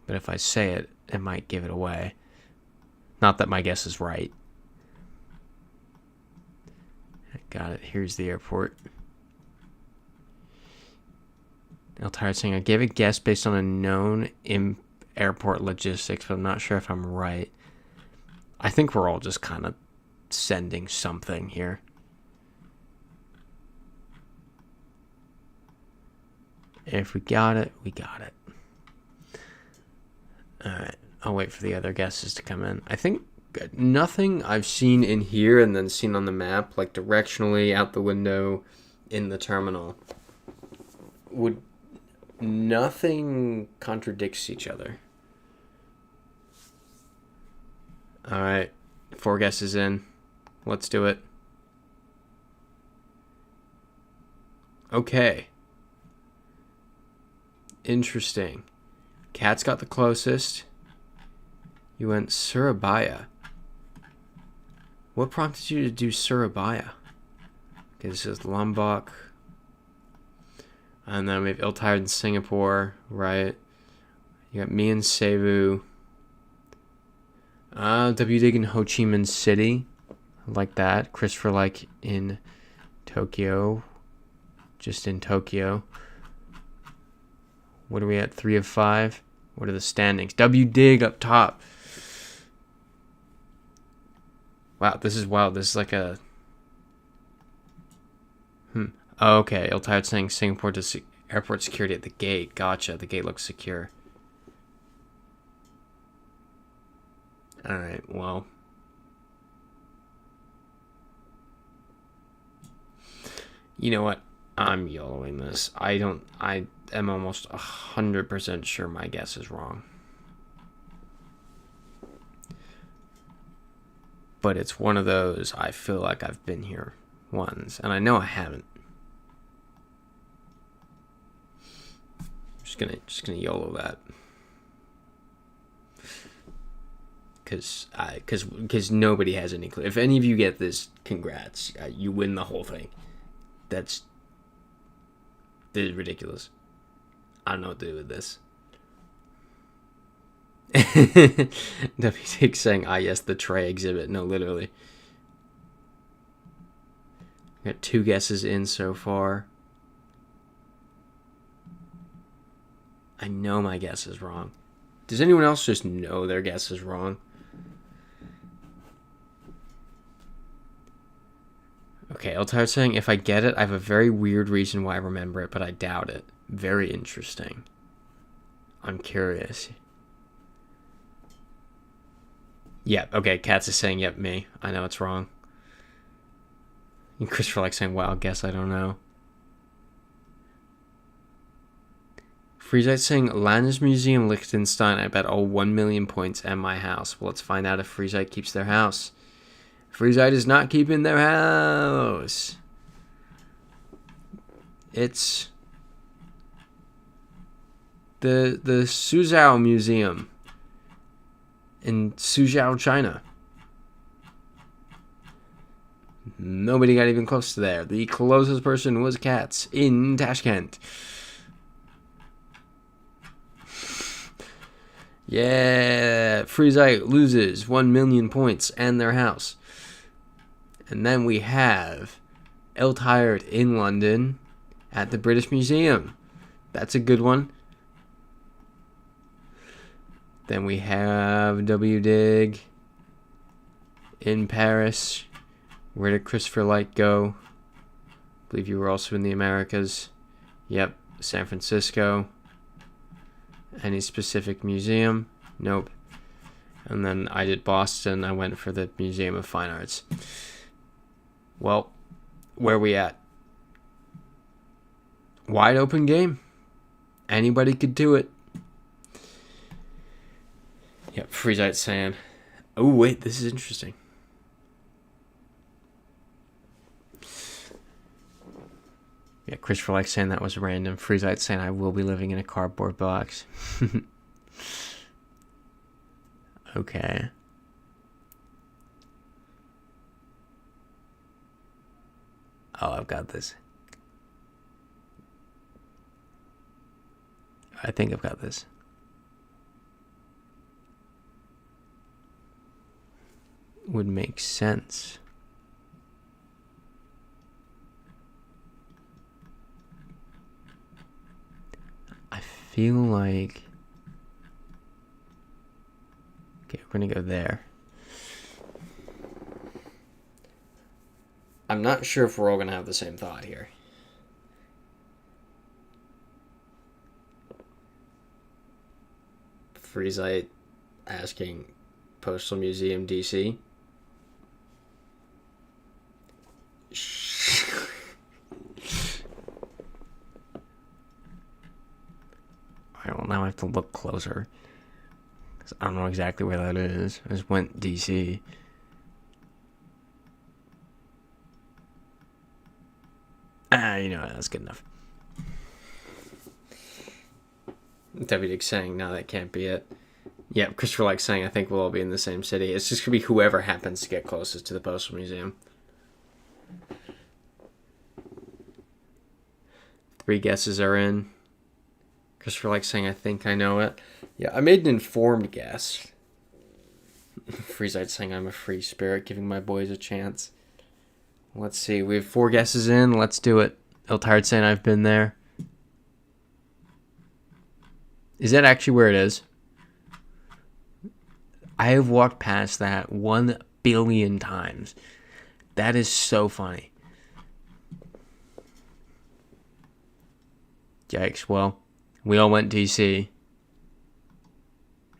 But if I say it, it might give it away. Not that my guess is right. Got it. Here's the airport. Iltired saying, I gave a guess based on a known airport logistics, but I'm not sure if I'm right. I think we're all just kind of sending something here. If we got it, we got it. Alright, I'll wait for the other guesses to come in. I think nothing I've seen in here and then seen on the map, like directionally, out the window, in the terminal, nothing contradicts each other. Alright, 4 guesses in. Let's do it. Okay. Interesting. Cat's got the closest. You went Surabaya. What prompted you to do Surabaya? Okay, this is Lombok. And then we have Iltired in Singapore, right? You got me in Cebu. WDig in Ho Chi Minh City. I like that. Christopher Like in Tokyo. Just in Tokyo. What are we at? 3 of 5? What are the standings? WDig up top. Wow, this is wild. This is like a... Oh, okay, Iltired saying Singapore to airport security at the gate. Gotcha. The gate looks secure. Alright, well. You know what? I'm YOLOing this. I am almost 100% sure my guess is wrong. But it's one of those, I feel like I've been here once, and I know I haven't. Just gonna YOLO that. Because nobody has any clue. If any of you get this, congrats. You win the whole thing. This is ridiculous. I don't know what to do with this. W6 saying, yes, the tray exhibit. No, literally. Got 2 guesses in so far. I know my guess is wrong. Does anyone else just know their guess is wrong? Okay, Eltire's saying, if I get it, I have a very weird reason why I remember it, but I doubt it. Very interesting. I'm curious. Yep, okay, Katz is saying, yep, me. I know it's wrong. And Christopher like saying, wow, guess I don't know. Freezite saying, Landesmuseum Liechtenstein, I bet all 1 million points and my house. Well, let's find out if Freezite keeps their house. Freezite is not keeping their house. It's the Suzhou Museum in Suzhou, China. Nobody got even close to there. The closest person was Katz in Tashkent. Yeah, Freezite loses 1 million points and their house. And then we have Eltire in London at the British Museum. That's a good one. Then we have W. Dig in Paris. Where did Christopher Light go? I believe you were also in the Americas. Yep, San Francisco. Any specific museum? Nope. And then I did Boston. I went for the Museum of Fine Arts. Well, where are we at? Wide open game. Anybody could do it. Yep, Freezite saying, oh, wait, this is interesting. Yeah, Christopher likes saying that was random. Freezite saying, I will be living in a cardboard box. Okay. Oh, I've got this. I think I've got this. Would make sense. I feel like... Okay, we're gonna go there. I'm not sure if we're all gonna have the same thought here. Freezite asking Postal Museum, DC. Alright, well now I have to look closer. Cause I don't know exactly where that is. I just went DC. You know, that's good enough. Deputy saying, no, that can't be it. Yeah, Christopher likes saying, I think we'll all be in the same city. It's just going to be whoever happens to get closest to the Postal Museum. 3 guesses are in. Christopher likes saying, I think I know it. Yeah, I made an informed guess. Freezite saying, I'm a free spirit, giving my boys a chance. Let's see, we have 4 guesses in. Let's do it. Eltire saying, I've been there. Is that actually where it is? I have walked past that 1 billion times. That is so funny. Yikes. Well, we all went DC.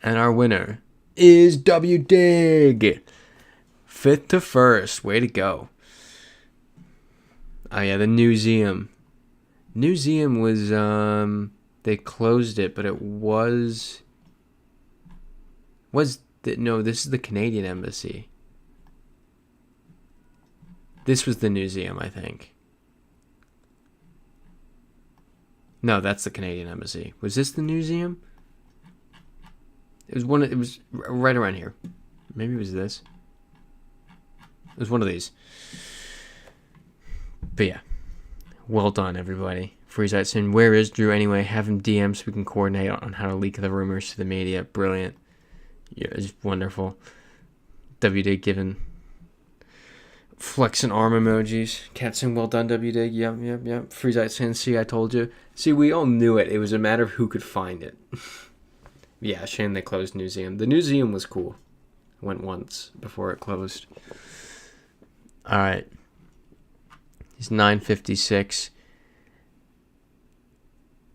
And our winner is W. Dig. 5th to 1st. Way to go. Oh yeah, the museum. Museum was they closed it, but it was no, this is the Canadian Embassy. This was the museum, I think. No, that's the Canadian Embassy. Was this the museum? It was right around here. Maybe it was this. It was one of these. But yeah. Well done, everybody. Freezite saying, where is Drew anyway? Have him DM so we can coordinate on how to leak the rumors to the media. Brilliant. Yeah, it's wonderful. WD giving flex and arm emojis. Cat saying, well done, WD. Yep. Freezite saying, see, I told you. See, we all knew it. It was a matter of who could find it. Yeah, shame they closed museum. The museum was cool. I went once before it closed. All right. It's 9:56.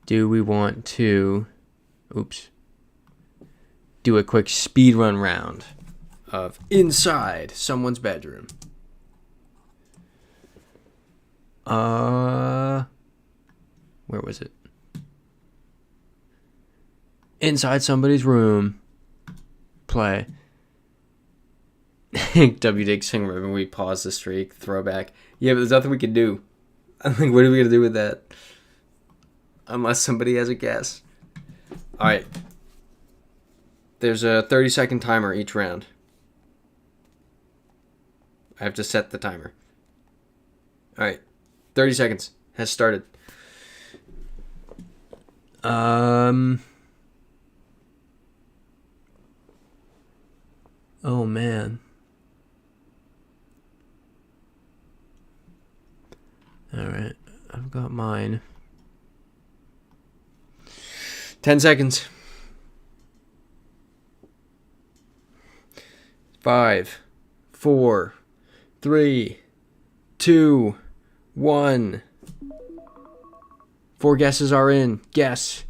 Do we want to... Oops. Do a quick speed run round of inside someone's bedroom. Where was it? Inside somebody's room. Play. W. Dick sing, remember we paused the streak, throwback. Yeah, but there's nothing we can do. I'm like, what are we going to do with that? Unless somebody has a guess. Alright. There's a 30-second timer each round. I have to set the timer. Alright. 30 seconds has started. Oh, man. Alright. I've got mine. 10 seconds. 5, 4, 3, 2, 1. 4 guesses are in. Guess.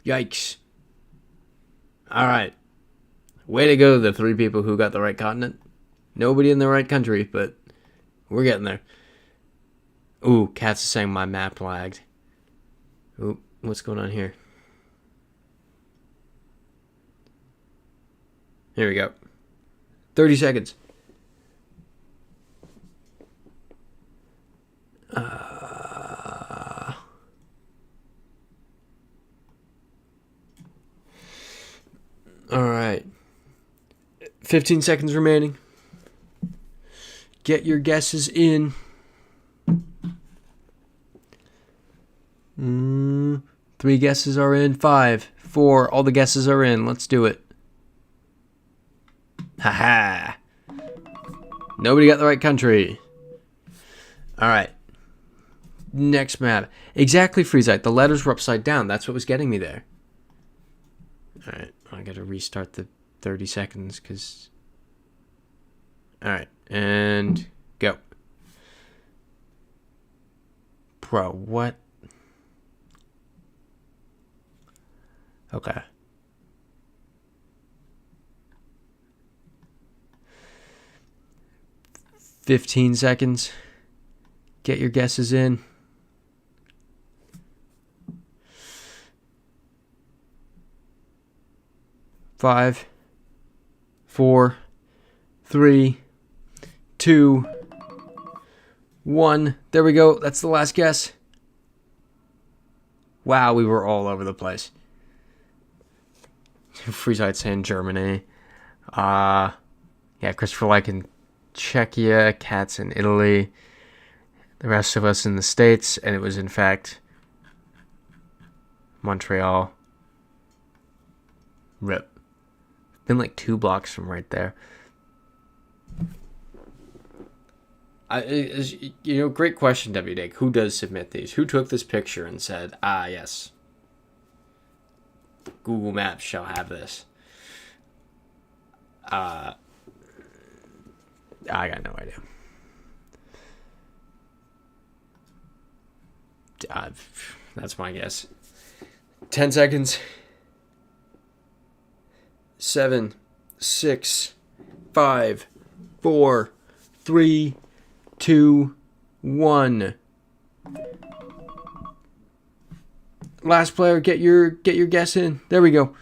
Yikes. Alright. Way to go, the 3 people who got the right continent. Nobody in the right country, but we're getting there. Ooh, Cats is saying my map lagged. Ooh, what's going on here? Here we go. 30 seconds. All right. 15 seconds remaining. Get your guesses in. 3 guesses are in. 5, 4. All the guesses are in. Let's do it. Haha. Nobody got the right country. All right. Next map. Exactly, Freezite. The letters were upside down. That's what was getting me there. All right. I got to restart the 30 seconds because... All right. And go. Bro, what? Okay. $15 seconds. Get your guesses in. 5, 4, 3, 2, 1. There we go. That's the last guess. Wow, we were all over the place. Freezite saying Germany. Yeah, Christopher like in Czechia, Cats in Italy. The rest of us in the States, and it was in fact Montreal. Rip. Been like 2 blocks from right there. Great question, W. Dick. Who does submit these? Who took this picture and said, yes, Google Maps shall have this? I got no idea. That's my guess. 10 seconds. 7, 6, 5, 4, 3, 2, 1. Last player, get your guess in. There we go.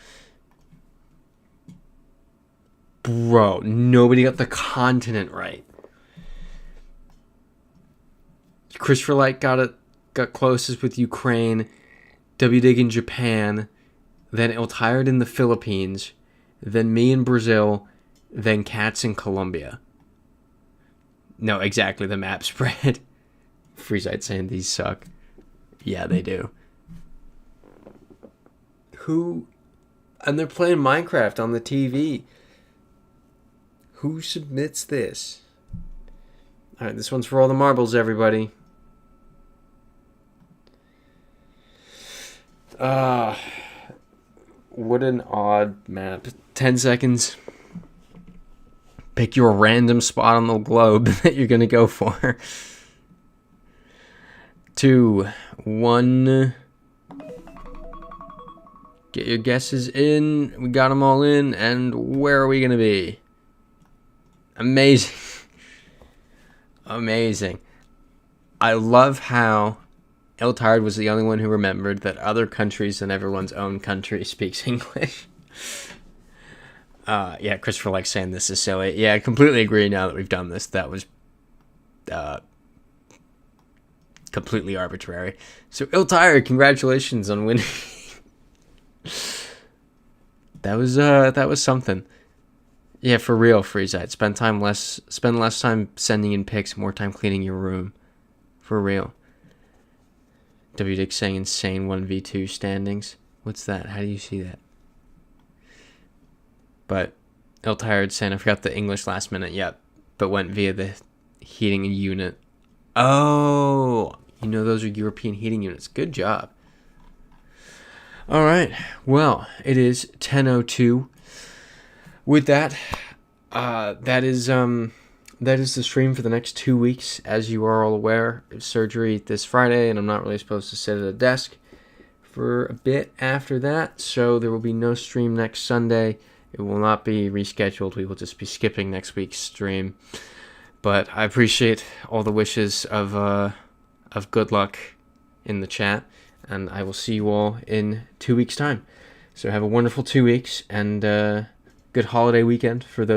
Bro, nobody got the continent right. Christopher Light got closest with Ukraine, WDig in Japan, then Iltired in the Philippines, then me in Brazil, then Cats in Colombia. No, exactly, the map spread. Freezite saying these suck. Yeah, they do. Who? And they're playing Minecraft on the TV. Who submits this? Alright, this one's for all the marbles, everybody. What an odd map. 10 seconds. Pick your random spot on the globe that you're going to go for. 2, 1. Get your guesses in. We got them all in. And where are we going to be? Amazing. Amazing. I love how Iltired was the only one who remembered that other countries than everyone's own country speaks English. Yeah, Christopher likes saying this is silly. Yeah, I completely agree now that we've done this. That was completely arbitrary. So, Iltired, congratulations on winning. That was something. Yeah, for real, Freezite. Spend less time sending in pics, more time cleaning your room. For real. WDick saying insane 1v2 standings. What's that? How do you see that? But Iltired saying I forgot the English last minute. Yep. But went via the heating unit. Oh, you know those are European heating units. Good job. All right. Well, it is 10:02. With that, that is the stream for the next 2 weeks. As you are all aware, surgery this Friday, and I'm not really supposed to sit at a desk for a bit after that. So there will be no stream next Sunday. It will not be rescheduled. We will just be skipping next week's stream. But I appreciate all the wishes of good luck in the chat, and I will see you all in 2 weeks' time. So have a wonderful 2 weeks, and good holiday weekend for those